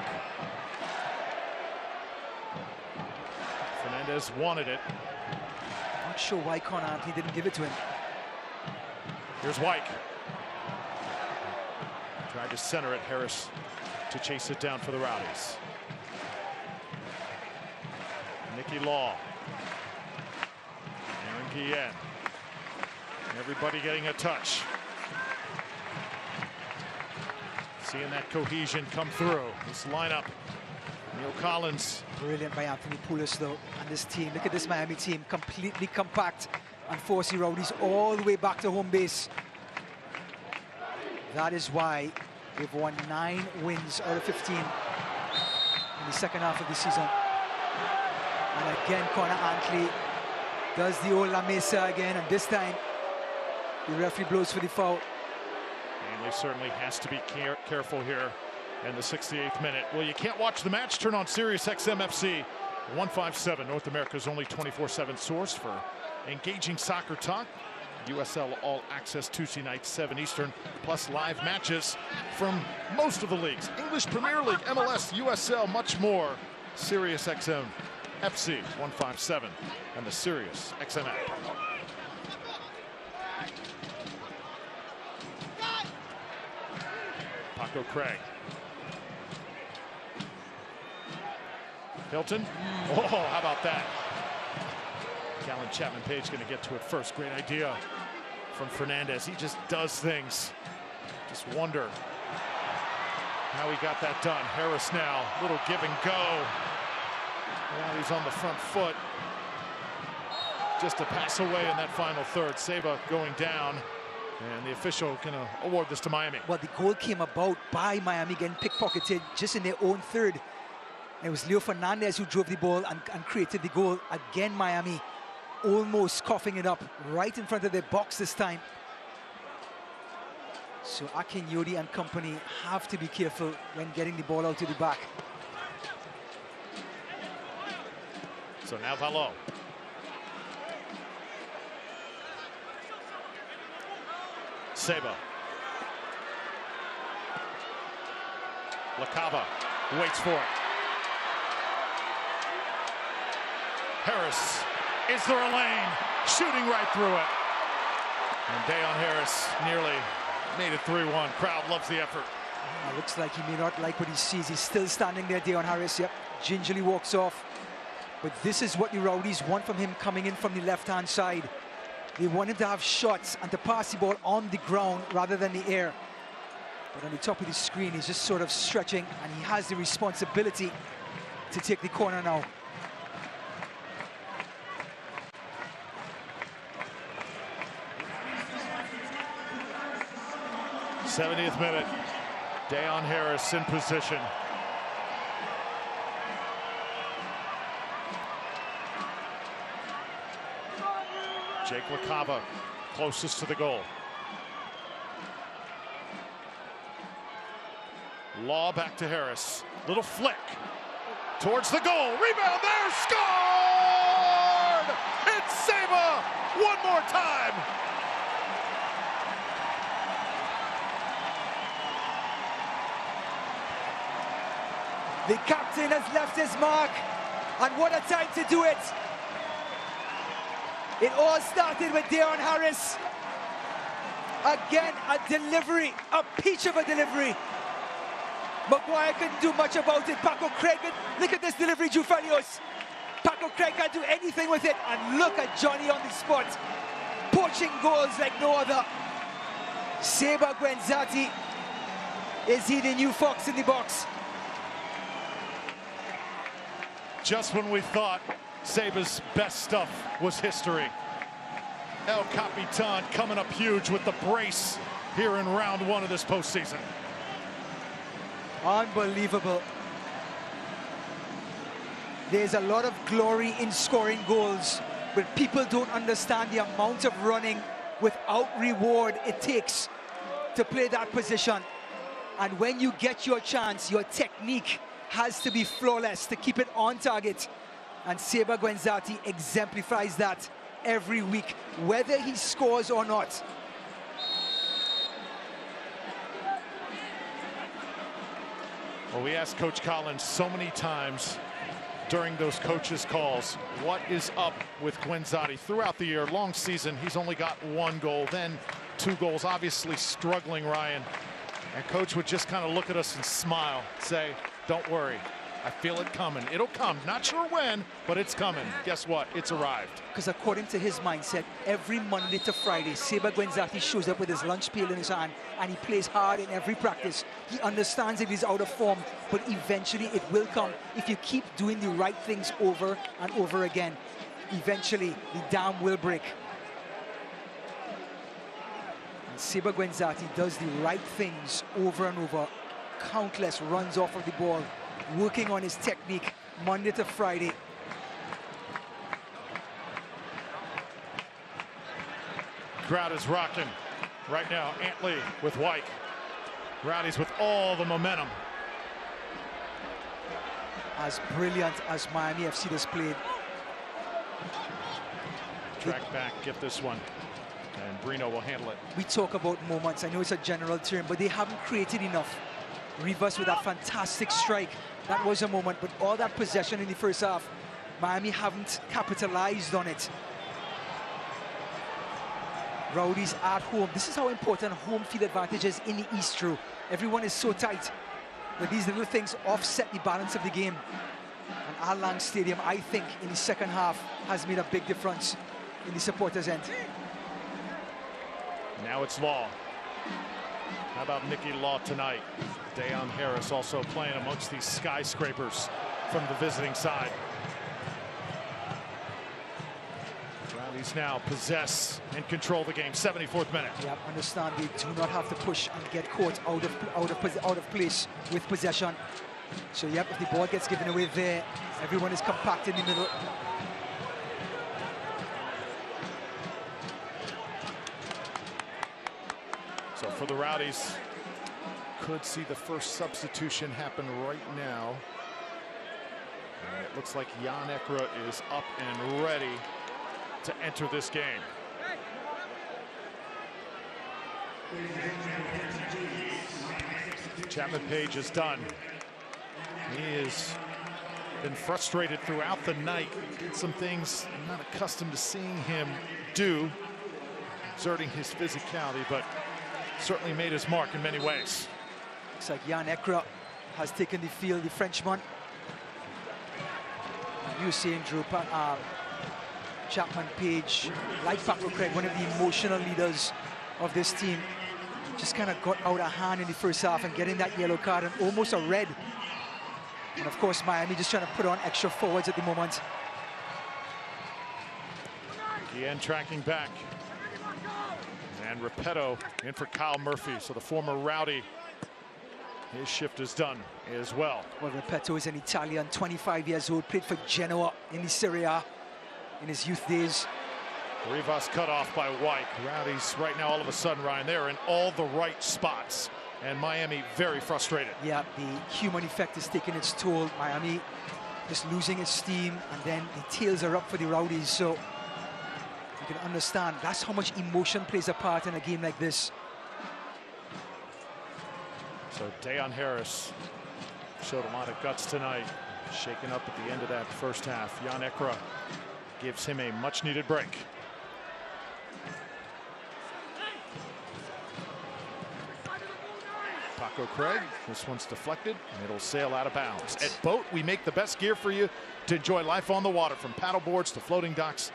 Speaker 4: Fernandez wanted it.
Speaker 5: Not sure why Connor Antley didn't give it to him.
Speaker 4: Here's White. Tried to center it. Harris to chase it down for the Rowdies. Nicky Law. Aaron Guillen. Everybody getting a touch. Seeing that cohesion come through. This lineup. Neil Collins.
Speaker 5: Brilliant by Anthony Poulos, though. And this team, look at this Miami team, completely compact and force the Rowdies all the way back to home base. That is why they've won 9 wins out of 15 in the second half of the season. And again, Connor Antley does the old La Mesa again, and this time the referee blows for the foul.
Speaker 4: And they certainly has to be careful here in the 68th minute. Well, you can't watch the match. Turn on Sirius XM FC 157, North America's only 24/7 source for engaging soccer talk. USL All Access Tuesday nights, 7 Eastern, plus live matches from most of the leagues. English Premier League, MLS, USL, much more. Sirius XM FC 157 and the Sirius XM app. Paco Craig. Hilton. Oh, how about that? Callan Chapman-Page going to get to it first. Great idea from Fernandez. He just does things. Just wonder how he got that done. Harris now, little give and go. Well, he's on the front foot. just a pass away in that final third. Seba going down, and the official going to award this to Miami.
Speaker 5: Well, the goal came about by Miami getting pickpocketed just in their own third. And it was Leo Fernandez who drove the ball and created the goal. Again, Miami almost coughing it up right in front of their box this time. So Akinyodi and company have to be careful when getting the ball out to the back.
Speaker 4: So now Valo. Seba. Lacava waits for it. Harris, is there a lane? Shooting right through it. And Dayon Harris nearly made it 3-1. Crowd loves the effort.
Speaker 5: Looks like he may not like what he sees. He's still standing there, Dayon Harris. Yep, gingerly walks off. But this is what the Rowdies want from him coming in from the left-hand side. They want him to have shots and to pass the ball on the ground rather than the air. But on the top of the screen, he's just sort of stretching, and he has the responsibility to take the corner now.
Speaker 4: '70th minute. Dayon Harris in position. Jake Lacava closest to the goal. Law back to Harris. Little flick towards the goal. Rebound there. Scored! It's Seba one more time.
Speaker 5: The captain has left his mark, and what a time to do it. It all started with Dayon Harris. Again, a delivery, a peach of a delivery. Maguire couldn't do much about it. Paco Craig, look at this delivery, Jufelios. Paco Craig can't do anything with it. And look at Johnny on the spot, poaching goals like no other. Seba Gwenzati, is he the new fox in the box?
Speaker 4: Just when we thought Seba's best stuff was history. El Capitan coming up huge with the brace here in round one of this postseason.
Speaker 5: Unbelievable. There's a lot of glory in scoring goals, but people don't understand the amount of running without reward it takes to play that position. And when you get your chance, your technique has to be flawless to keep it on target. And Seba Gwenzati exemplifies that every week, whether he scores or not.
Speaker 4: Well, we asked Coach Collins so many times during those coaches' calls, what is up with Gwenzati throughout the year? Long season, he's only got 1 goal, then 2 goals, obviously struggling, Ryan. And Coach would just kind of look at us and smile, say, don't worry, I feel it coming. It'll come, not sure when, but it's coming. Guess what? It's arrived.
Speaker 5: Because according to his mindset, every Monday to Friday, Seba Gwenzati shows up with his lunch pail in his hand, and he plays hard in every practice. He understands if he's out of form, but eventually it will come. If you keep doing the right things over and over again, eventually the dam will break. And Seba Gwenzati does the right things over and over. Countless runs off of the ball, working on his technique Monday to Friday.
Speaker 4: Crowd is rocking right now. Antley with White. Rowdies with all the momentum.
Speaker 5: As brilliant as Miami FC has played.
Speaker 4: Track back, get this one. And Brino will handle it.
Speaker 5: We talk about moments. I know it's a general term, but they haven't created enough. Rivas with that fantastic strike. That was a moment, but all that possession in the first half, Miami haven't capitalized on it. Rowdies at home. This is how important home field advantage is in the East, Drew. Everyone is so tight, but these little things offset the balance of the game. And Al Lang Stadium, I think, in the second half, has made a big difference in the supporters' end.
Speaker 4: Now it's Law. How about Mickey Law tonight? Dayon Harris also playing amongst these skyscrapers from the visiting side. Around Rowdies now possess and control the game. 74th minute.
Speaker 5: Yep, understand they do not have to push and get caught out of place with possession. So yep, if the ball gets given away there, everyone is compact in the middle.
Speaker 4: So for the Rowdies, could see the first substitution happen right now. And it looks like Jan Ekra is up and ready to enter this game. Chapman Page is done. He has been frustrated throughout the night. Did some things I'm not accustomed to seeing him do, exerting his physicality, but certainly made his mark in many ways.
Speaker 5: Looks like Jan Ekra has taken the field, the Frenchman. You were saying, Drew, Chapman Page, like Paco Craig, one of the emotional leaders of this team, just kind of got out of hand in the first half and getting that yellow card and almost a red. And of course, Miami just trying to put on extra forwards at the moment.
Speaker 4: Guillen tracking back. And Repetto in for Kyle Murphy. So the former Rowdy, his shift is done as well.
Speaker 5: Well, Repetto is an Italian, 25 years old, played for Genoa in the Serie A in his youth days.
Speaker 4: Rivas cut off by White. Rowdies right now, all of a sudden, Ryan, they're in all the right spots. And Miami very frustrated.
Speaker 5: Yeah, the human effect is taking its toll. Miami just losing its steam, and then the tails are up for the Rowdies. So you can understand that's how much emotion plays a part in a game like this.
Speaker 4: So Dayon Harris showed a lot of guts tonight, shaken up at the end of that first half. Jan Ekra gives him a much-needed break. Paco Craig, this one's deflected, and it'll sail out of bounds. At Boat, we make the best gear for you to enjoy life on the water, from paddle boards to floating docks.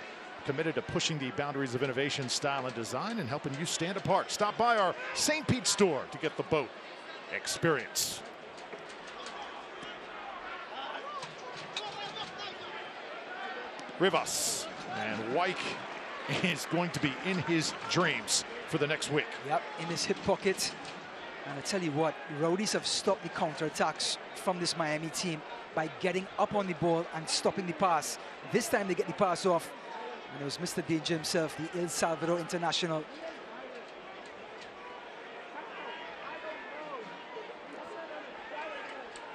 Speaker 4: Committed to pushing the boundaries of innovation, style, and design, and helping you stand apart. Stop by our St. Pete store to get the Boat experience. Rivas, and Wyke is going to be in his dreams for the next week.
Speaker 5: Yep, in his hip pocket. And I tell you what, the Rowdies have stopped the counterattacks from this Miami team by getting up on the ball and stopping the pass. This time they get the pass off, and it was Mr. Danger himself, the El Salvador international.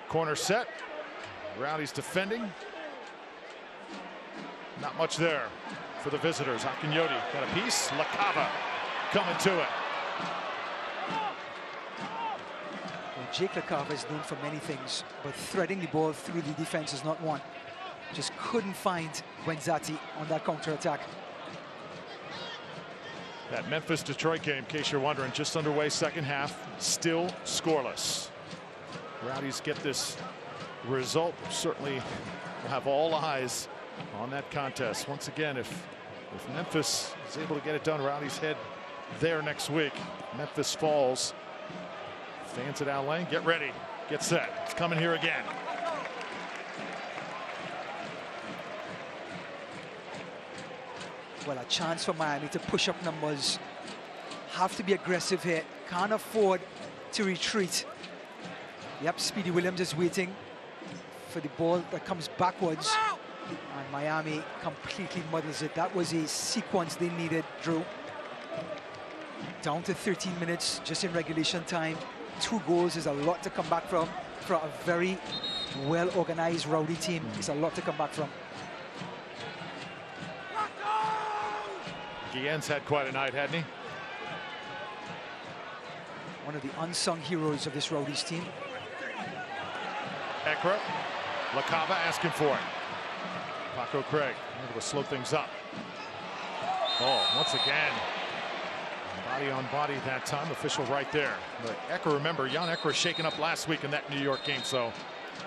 Speaker 4: Corner set. Rowdies defending. Not much there for the visitors. Akinyoti got a piece. LaCava coming to it.
Speaker 5: Well, Jake LaCava is known for many things, but threading the ball through the defense is not one. Just couldn't find Wenzati on that counterattack.
Speaker 4: That Memphis-Detroit game, in case you're wondering, just underway, second half, still scoreless. Rowdies get this result. Certainly will have all eyes on that contest. Once again, if Memphis is able to get it done, Rowdies head there next week. Memphis falls. Fans at Al Lane, get ready, get set. It's coming here again.
Speaker 5: Well, a chance for Miami to push up numbers. Have to be aggressive here. Can't afford to retreat. Yep, Speedy Williams is waiting for the ball that comes backwards. And Miami completely muddles it. That was a sequence they needed, Drew. Down to 13 minutes just in regulation time. 2 goals is a lot to come back from. For a very well-organized Rowdy team, it's a lot to come back from.
Speaker 4: Guillen's had quite a night, hadn't he?
Speaker 5: One of the unsung heroes of this Rowdies team.
Speaker 4: Ekra, LaCava asking for it. Paco Craig able to slow things up. Oh, once again, body on body that time, official right there. But Ekra, remember, Jan Ekra shaken up last week in that New York game, so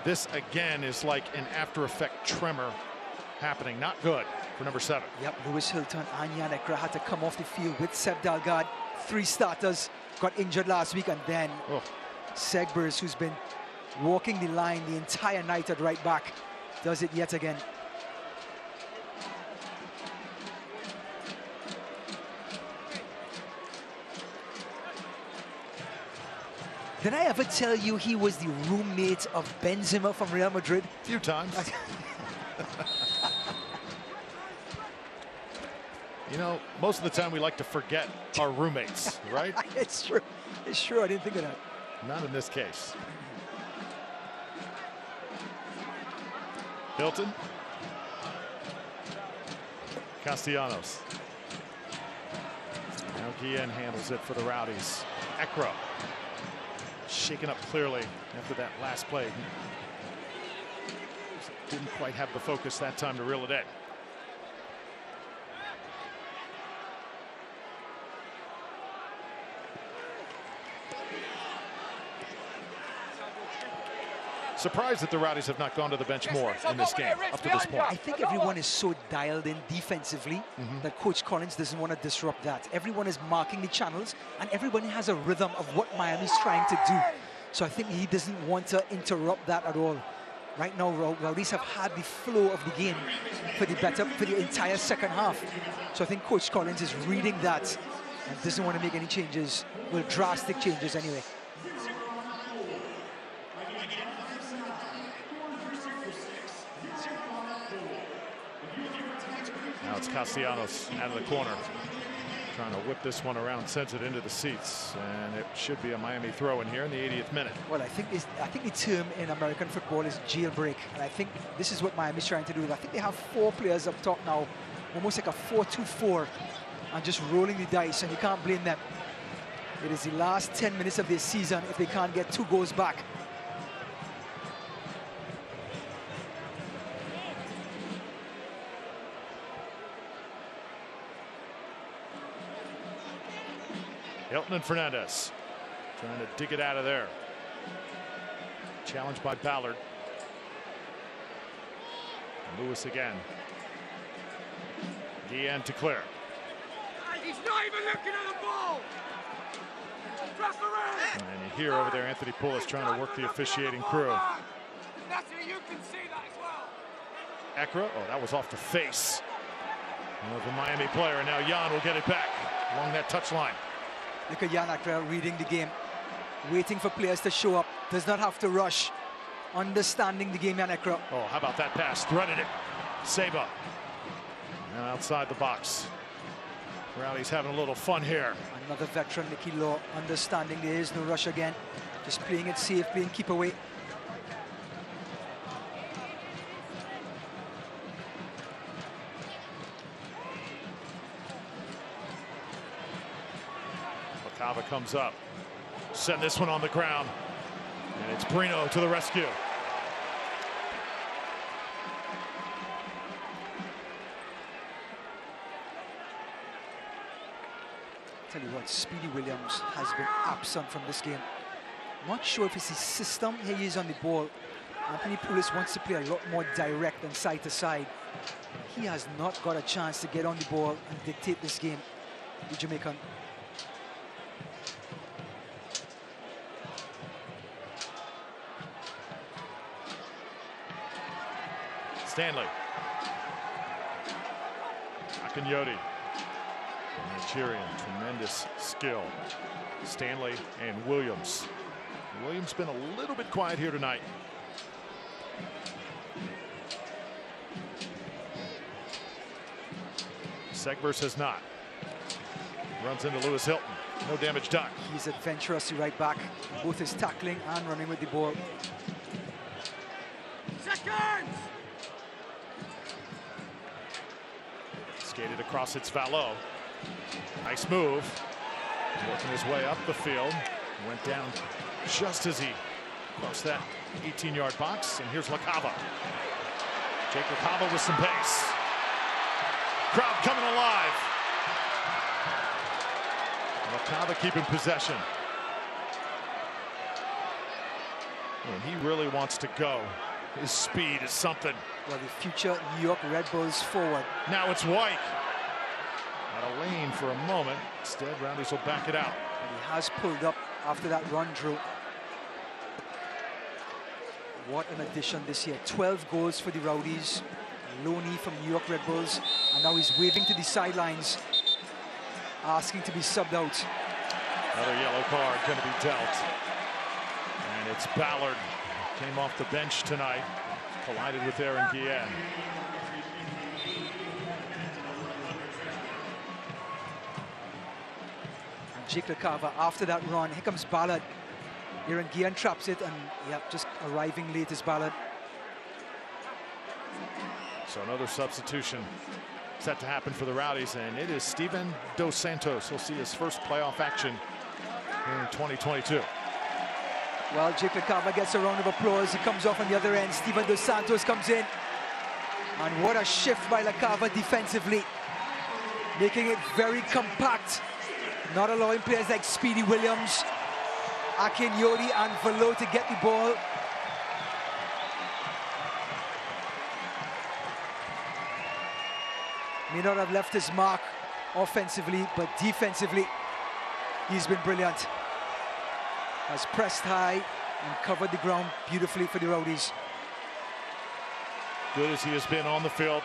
Speaker 4: this again is like an after effect tremor happening. Not good for number 7.
Speaker 5: Yep, Lewis Hilton and Jan Ekra had to come off the field with Seb Dalgard. 3 starters got injured last week, and then Segbers, who's been walking the line the entire night at right back, does it yet again. Did I ever tell you he was the roommate of Benzema from Real Madrid?
Speaker 4: A few times. You know, most of the time we like to forget our roommates, right?
Speaker 5: It's true. It's true. I didn't think of that.
Speaker 4: Not in this case. Hilton. Castellanos. Now Guillen handles it for the Rowdies. Ekra. Shaken up clearly after that last play. Didn't quite have the focus that time to reel it in. Surprised that the Rowdies have not gone to the bench more in this game up to this point.
Speaker 5: I think everyone is so dialed in defensively that Coach Collins doesn't want to disrupt that. Everyone is marking the channels and everybody has a rhythm of what Miami's trying to do. So I think he doesn't want to interrupt that at all. Right now, Rowdies have had the flow of the game for the entire second half. So I think Coach Collins is reading that and doesn't want to make any changes, well, drastic changes anyway.
Speaker 4: Now it's Castellanos out of the corner, trying to whip this one around, sends it into the seats, and it should be a Miami throw in here in the 80th minute.
Speaker 5: Well, I think the term in American football is jailbreak, and I think this is what Miami's trying to do. I think they have 4 players up top now, almost like a 4-2-4, and just rolling the dice, and you can't blame them. It is the last 10 minutes of this season if they can't get 2 goals back.
Speaker 4: Hilton and Fernandez trying to dig it out of there. Challenged by Ballard. Lewis again. Guillen to clear.
Speaker 3: He's not even looking at the ball.
Speaker 4: And you hear over there Anthony Poulos trying to work the officiating crew.
Speaker 3: You can see that as well.
Speaker 4: Ekra, oh, that was off the face of the Miami player, and now Jan will get it back along that touchline.
Speaker 5: Look at Jan Ekra reading the game, waiting for players to show up, does not have to rush, understanding the game, Jan Ekra.
Speaker 4: Oh, how about that pass, threaded it, Seba. And outside the box. Rowdies having a little fun here.
Speaker 5: Another veteran, Nicky Law, understanding there is no rush again, just playing it safe, playing keep away.
Speaker 4: Kava comes up, send this one on the ground, and it's Brino to the rescue.
Speaker 5: Tell you what, Speedy Williams has been absent from this game. Not sure if it's his system here he is on the ball. Anthony Poulos wants to play a lot more direct and side to side. He has not got a chance to get on the ball and dictate this game, the Jamaican.
Speaker 4: Stanley. Akinyoti. Nigerian, tremendous skill. Stanley and Williams. Williams been a little bit quiet here tonight. Segbers has not. Runs into Lewis Hilton. No damage done.
Speaker 5: He's adventurous right back, both his tackling and running with the ball.
Speaker 3: Seconds!
Speaker 4: Skated across, it's Valo. Nice move. Working his way up the field. Went down just as he crossed that 18-yard box. And here's LaCava. Jake LaCava with some pace. Crowd coming alive. LaCava keeping possession. And he really wants to go. His speed is something.
Speaker 5: Well, the future New York Red Bulls forward.
Speaker 4: Now it's White. Out of lane for a moment. Instead, Rowdies will back it out.
Speaker 5: And he has pulled up after that run, Drew. What an addition this year. 12 goals for the Rowdies. Loney from New York Red Bulls. And now he's waving to the sidelines, asking to be subbed out.
Speaker 4: Another yellow card going to be dealt. And it's Ballard. Came off the bench tonight. Collided with Aaron Guillen.
Speaker 5: And Jake LaCava, after that run, here comes Ballard. Aaron Guillen traps it, and just arriving late is Ballard.
Speaker 4: So another substitution set to happen for the Rowdies, and it is Steven Dos Santos. He'll see his first playoff action here in 2022.
Speaker 5: Well, Jake LaCava gets a round of applause. He comes off on the other end. Steven Dos Santos comes in. And what a shift by LaCava defensively. Making it very compact. Not allowing players like Speedy Williams, Akinyoli and Velo to get the ball. May not have left his mark offensively, but defensively, he's been brilliant. Has pressed high and covered the ground beautifully for the Rowdies.
Speaker 4: Good as he has been on the field,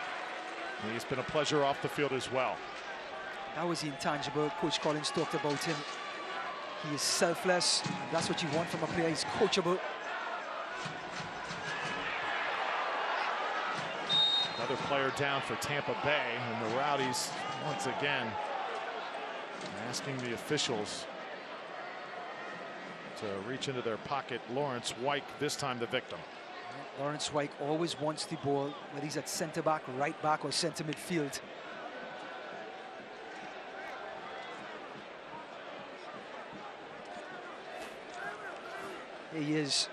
Speaker 4: he's been a pleasure off the field as well.
Speaker 5: That was the intangible Coach Collins talked about him. He is selfless, and that's what you want from a player. He's coachable.
Speaker 4: Another player down for Tampa Bay, and the Rowdies once again asking the officials to reach into their pocket. Lawrence Wyke, this time the victim.
Speaker 5: Lawrence Wyke always wants the ball, whether he's at center back, right back, or center midfield. Here he is.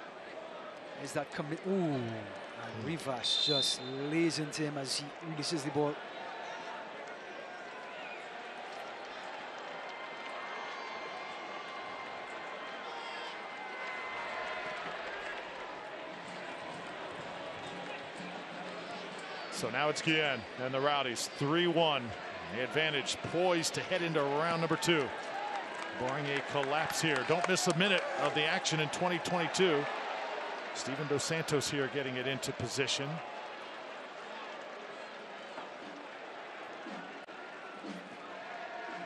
Speaker 5: Is that commit? Ooh, and Rivas just lays into him as he releases the ball.
Speaker 4: So now it's Guillen and the Rowdies 3-1. The advantage poised to head into round number 2. Barring a collapse here. Don't miss a minute of the action in 2022. Steven Dos Santos here getting it into position.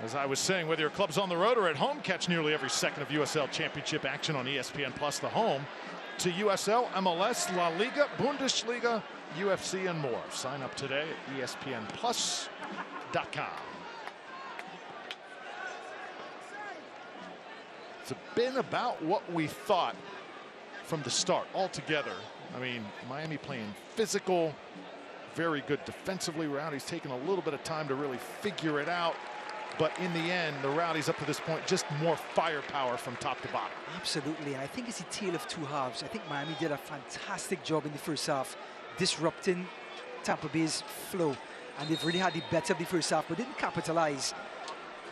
Speaker 4: As I was saying, whether your club's on the road or at home, catch nearly every second of USL Championship action on ESPN Plus, the home to USL, MLS, La Liga, Bundesliga, UFC, and more. Sign up today at ESPNplus.com. It's been about what we thought from the start altogether. I mean, Miami playing physical, very good defensively. Rowdies taking a little bit of time to really figure it out. But in the end, the Rowdies up to this point, just more firepower from top to bottom.
Speaker 5: Absolutely, and I think it's a tale of two halves. I think Miami did a fantastic job in the first half, disrupting Tampa Bay's flow. And they've really had the better of the first half, but didn't capitalize.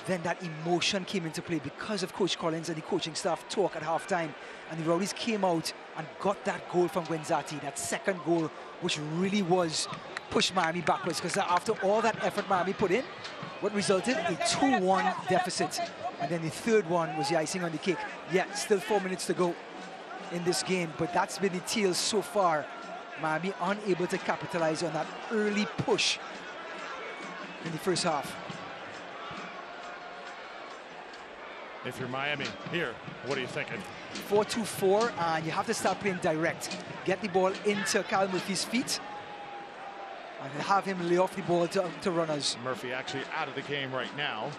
Speaker 5: Then that emotion came into play because of Coach Collins and the coaching staff talk at halftime. And the Rowdies came out and got that goal from Guenzati, that second goal, which really was push Miami backwards, because after all that effort Miami put in, what resulted? A 2-1 deficit. And then the third one was the icing on the cake. Yeah, still 4 minutes to go in this game, but that's been the tale so far. Miami unable to capitalize on that early push in the first half.
Speaker 4: If you're Miami here, what are you thinking?
Speaker 5: 4-2-4, and you have to start playing direct. Get the ball into Kyle Murphy's feet and have him lay off the ball to runners.
Speaker 4: Murphy actually out of the game right now.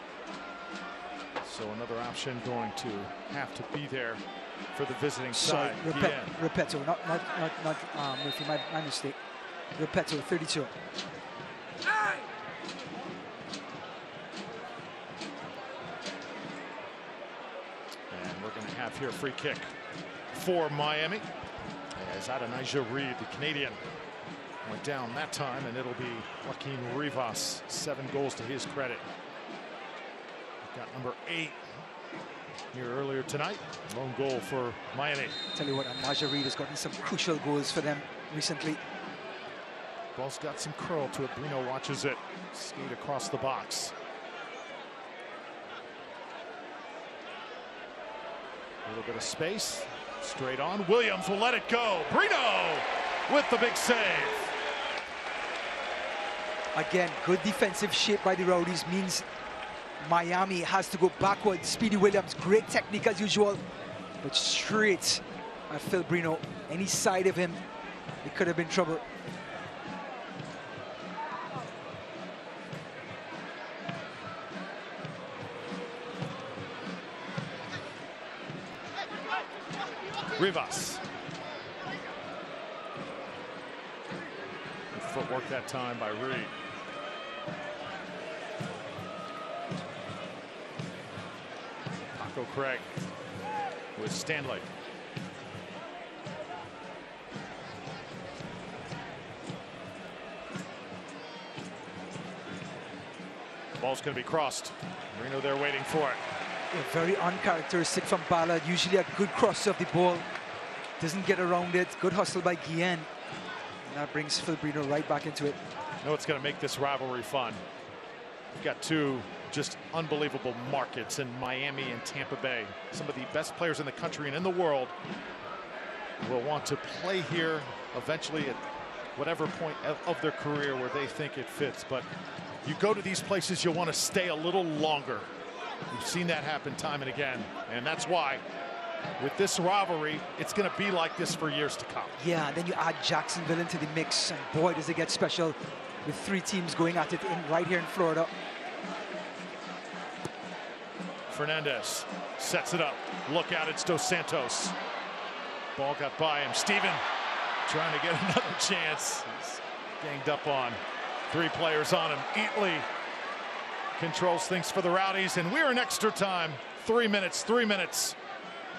Speaker 4: So another option going to have to be there for the visiting side.
Speaker 5: Repetto, not Murphy, my mistake. Repetto, 32.
Speaker 4: And we're going to have here a free kick for Miami. As Adonijah Reed, the Canadian, went down that time, and it'll be Joaquin Rivas, 7 goals to his credit. Got number 8 here earlier tonight. Lone goal for Miami.
Speaker 5: Tell you what, Adonijah Reed has gotten some crucial goals for them recently.
Speaker 4: Ball's got some curl to it. Bruno watches it skate across the box. A little bit of space. Straight on. Williams will let it go. Bruno with the big save.
Speaker 5: Again, good defensive shape by the Rowdies means Miami has to go backward. Speedy Williams, great technique as usual, but straight Phil Brino. Any side of him, it could have been trouble.
Speaker 4: Rivas. Good footwork that time by Reed. Paco Craig with Stanley. Ball's going to be crossed. Marino there waiting for it.
Speaker 5: Very uncharacteristic from Ballard. Usually a good cross of the ball. Doesn't get around it. Good hustle by Guillen. And that brings Phil Brino right back into it.
Speaker 4: You know what's going to make this rivalry fun? We've got two just unbelievable markets in Miami and Tampa Bay. Some of the best players in the country and in the world will want to play here eventually at whatever point of their career where they think it fits. But you go to these places, you'll want to stay a little longer. We've seen that happen time and again, and that's why with this rivalry, it's going to be like this for years to come.
Speaker 5: Yeah, and then you add Jacksonville into the mix, and boy, does it get special with three teams going at it right here in Florida.
Speaker 4: Fernandez sets it up. Look out, it's Dos Santos. Ball got by him. Steven trying to get another chance. He's ganged up on. Three players on him. Eatley controls things for the Rowdies, and we're in extra time. 3 minutes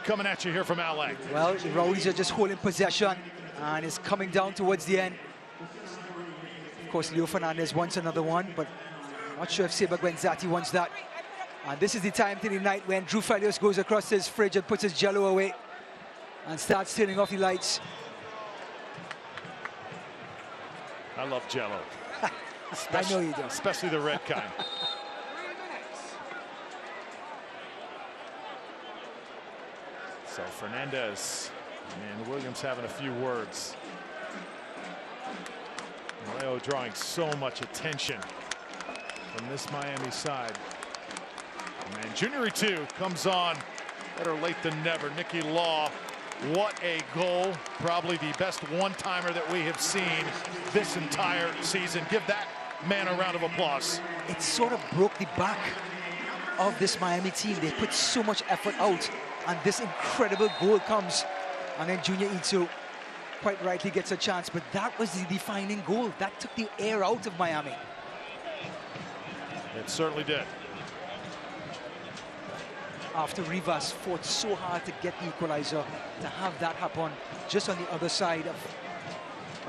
Speaker 4: coming at you here from LA.
Speaker 5: Well, the Rowdies are just holding possession, and it's coming down towards the end. Of course, Leo Fernandez wants another one, but I'm not sure if Saber Guenzati wants that. And this is the time to the night when Drew Felios goes across his fridge and puts his jello away and starts turning off the lights.
Speaker 4: I love jello.
Speaker 5: I know you do.
Speaker 4: Especially the red kind. So Fernandez and Williams having a few words. Leo drawing so much attention from this Miami side. And Junior 2 comes on. Better late than never. Nicky Law, what a goal. Probably the best one-timer that we have seen this entire season. Give that man a round of applause.
Speaker 5: It sort of broke the back of this Miami team. They put so much effort out, and this incredible goal comes. And then Junior Ito quite rightly gets a chance, but that was the defining goal. That took the air out of Miami.
Speaker 4: It certainly did.
Speaker 5: After Rivas fought so hard to get the equalizer, to have that happen just on the other side of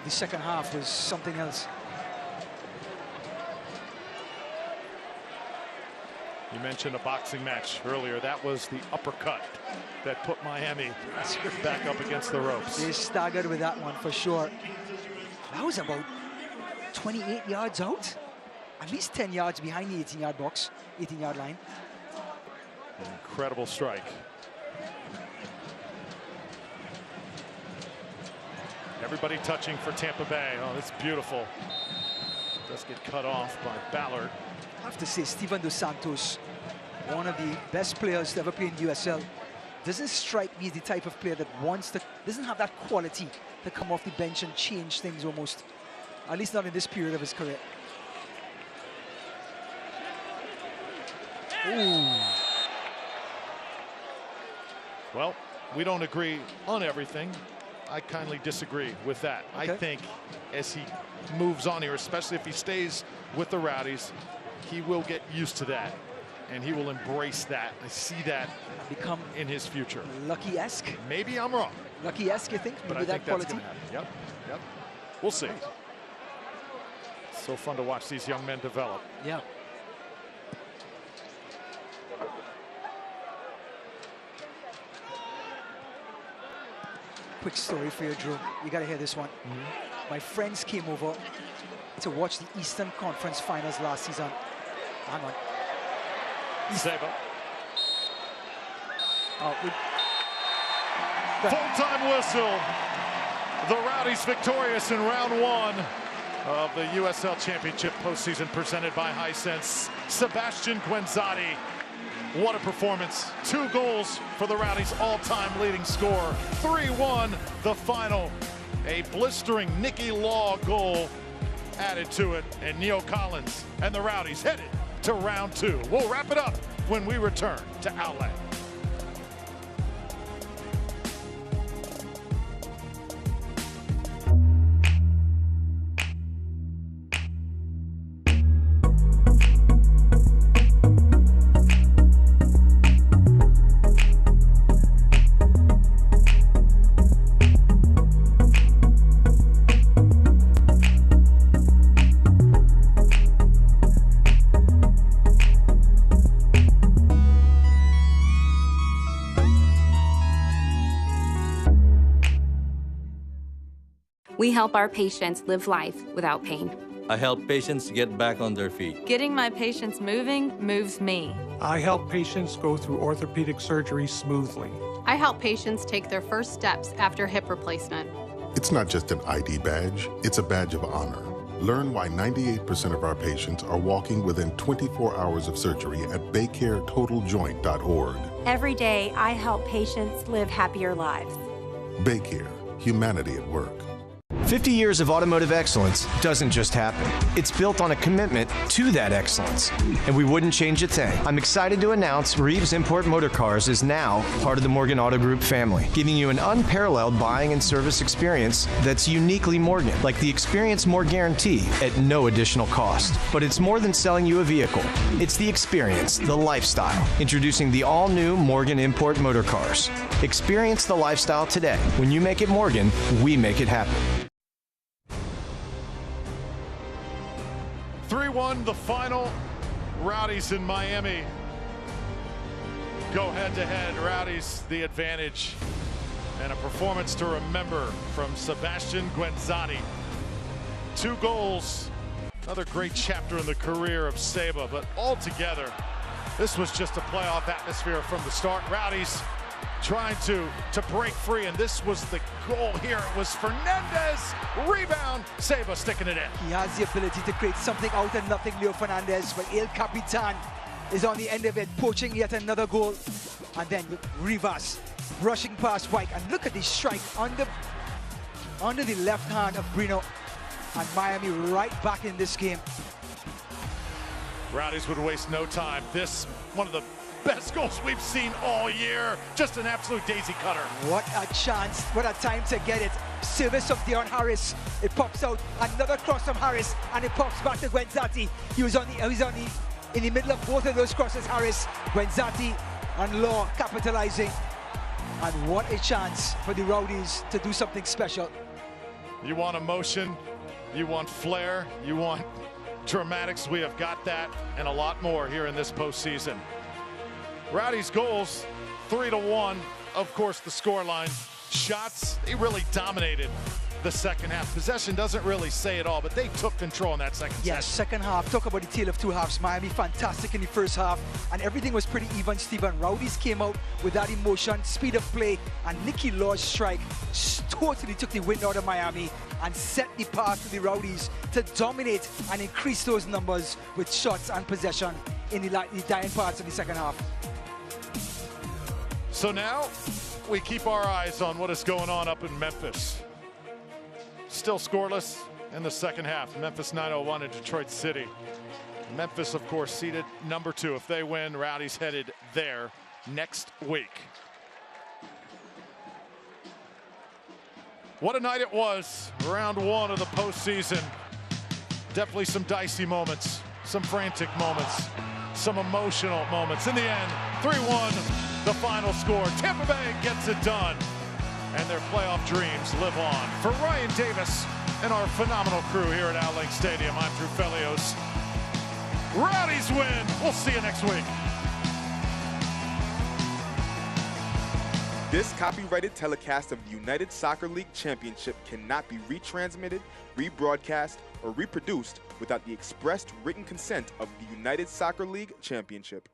Speaker 5: the second half was something else.
Speaker 4: You mentioned a boxing match earlier. That was the uppercut that put Miami back up against the ropes.
Speaker 5: They staggered with that one for sure. That was about 28 yards out. At least 10 yards behind the 18-yard box, 18-yard line.
Speaker 4: An incredible strike. Everybody touching for Tampa Bay. Oh, that's beautiful. Does get cut off by Ballard.
Speaker 5: I have to say, Steven Dos Santos, one of the best players to ever play in USL, doesn't strike me as the type of player that doesn't have that quality to come off the bench and change things almost. At least not in this period of his career. Ooh.
Speaker 4: Well, we don't agree on everything. I kindly disagree with that. Okay. I think as he moves on here, especially if he stays with the Rowdies, he will get used to that, and he will embrace that. I see that
Speaker 5: become
Speaker 4: in his future.
Speaker 5: Lucky-esque?
Speaker 4: Maybe I'm wrong.
Speaker 5: Lucky-esque, you think?
Speaker 4: But I think that's going to happen. Yep, yep. We'll see. It's so fun to watch these young men develop.
Speaker 5: Yeah. Quick story for you, Drew. You got to hear this one. My friends came over to watch the Eastern Conference Finals last season. Hang on.
Speaker 4: Saber.
Speaker 5: Oh,
Speaker 4: full-time whistle. The Rowdies victorious in round 1 of the USL Championship postseason presented by Hisense. Sebastian Guenzati What a performance. 2 goals for the Rowdies' all-time leading scorer. 3-1 the final. A blistering Nicky Law goal added to it, and Neil Collins and the Rowdies headed to round 2. We'll wrap it up when we return to Outlet.
Speaker 7: We help our patients live life without pain.
Speaker 8: I help patients get back on their feet.
Speaker 9: Getting my patients moving moves me.
Speaker 24: I help patients go through orthopedic surgery smoothly.
Speaker 18: I help patients take their first steps after hip replacement.
Speaker 11: It's not just an ID badge, it's a badge of honor. Learn why 98% of our patients are walking within 24 hours of surgery at BayCareTotalJoint.org.
Speaker 25: Every day, I help patients live happier lives.
Speaker 11: BayCare, humanity at work.
Speaker 13: 50 years of automotive excellence doesn't just happen. It's built on a commitment to that excellence, and we wouldn't change a thing. I'm excited to announce Reeves Import Motorcars is now part of the Morgan Auto Group family, giving you an unparalleled buying and service experience that's uniquely Morgan, like the Experience More guarantee at no additional cost. But it's more than selling you a vehicle. It's the experience, the lifestyle. Introducing the all-new Morgan Import Motorcars. Experience the lifestyle today. When you make it Morgan, we make it happen.
Speaker 4: 3-1 the final. Rowdies in Miami go head-to-head. Rowdies the advantage. And a performance to remember from Sebastian Guenzati. 2 goals. Another great chapter in the career of Seba. But altogether, this was just a playoff atmosphere from the start. Rowdies trying to break free, and this was the goal here. It was Fernandez, rebound, Seba sticking it in.
Speaker 5: He has the ability to create something out of nothing, Leo Fernandez, but El Capitan is on the end of it, poaching yet another goal. And then Rivas rushing past White, and look at the strike under the left hand of Brino, and Miami right back in this game.
Speaker 4: Rowdies would waste no time. This, one of the best goals we've seen all year. Just an absolute daisy cutter.
Speaker 5: What a chance, what a time to get it. Service of Dion Harris. It pops out, another cross from Harris, and it pops back to Guenzati. He was in the middle of both of those crosses, Harris. Guenzati and Law capitalizing. And what a chance for the Rowdies to do something special.
Speaker 4: You want emotion, you want flair, you want dramatics. We have got that and a lot more here in this postseason. Rowdies goals, 3-1. Of course, the scoreline. Shots, they really dominated the second half. Possession doesn't really say it all, but they took control in that second
Speaker 5: Yes, second half. Talk about the tale of 2 halves. Miami fantastic in the first half, and everything was pretty even, Stephen. Rowdies came out with that emotion, speed of play, and Nicky Law's strike totally took the wind out of Miami and set the path to the Rowdies to dominate and increase those numbers with shots and possession in the dying parts of the second half.
Speaker 4: So now we keep our eyes on what is going on up in Memphis. Still scoreless in the second half. Memphis 901 in Detroit City. Memphis, of course, seeded number 2. If they win, Rowdies headed there next week. What a night it was. Round 1 of the postseason. Definitely some dicey moments, some frantic moments, some emotional moments. In the end, 3-1, the final score. Tampa Bay gets it done, and their playoff dreams live on. For Ryan Davis and our phenomenal crew here at Outlet Stadium, I'm Drew Felios. Rowdies win. We'll see you next week.
Speaker 26: This copyrighted telecast of the United Soccer League Championship cannot be retransmitted, rebroadcast, or reproduced without the expressed written consent of the United Soccer League Championship.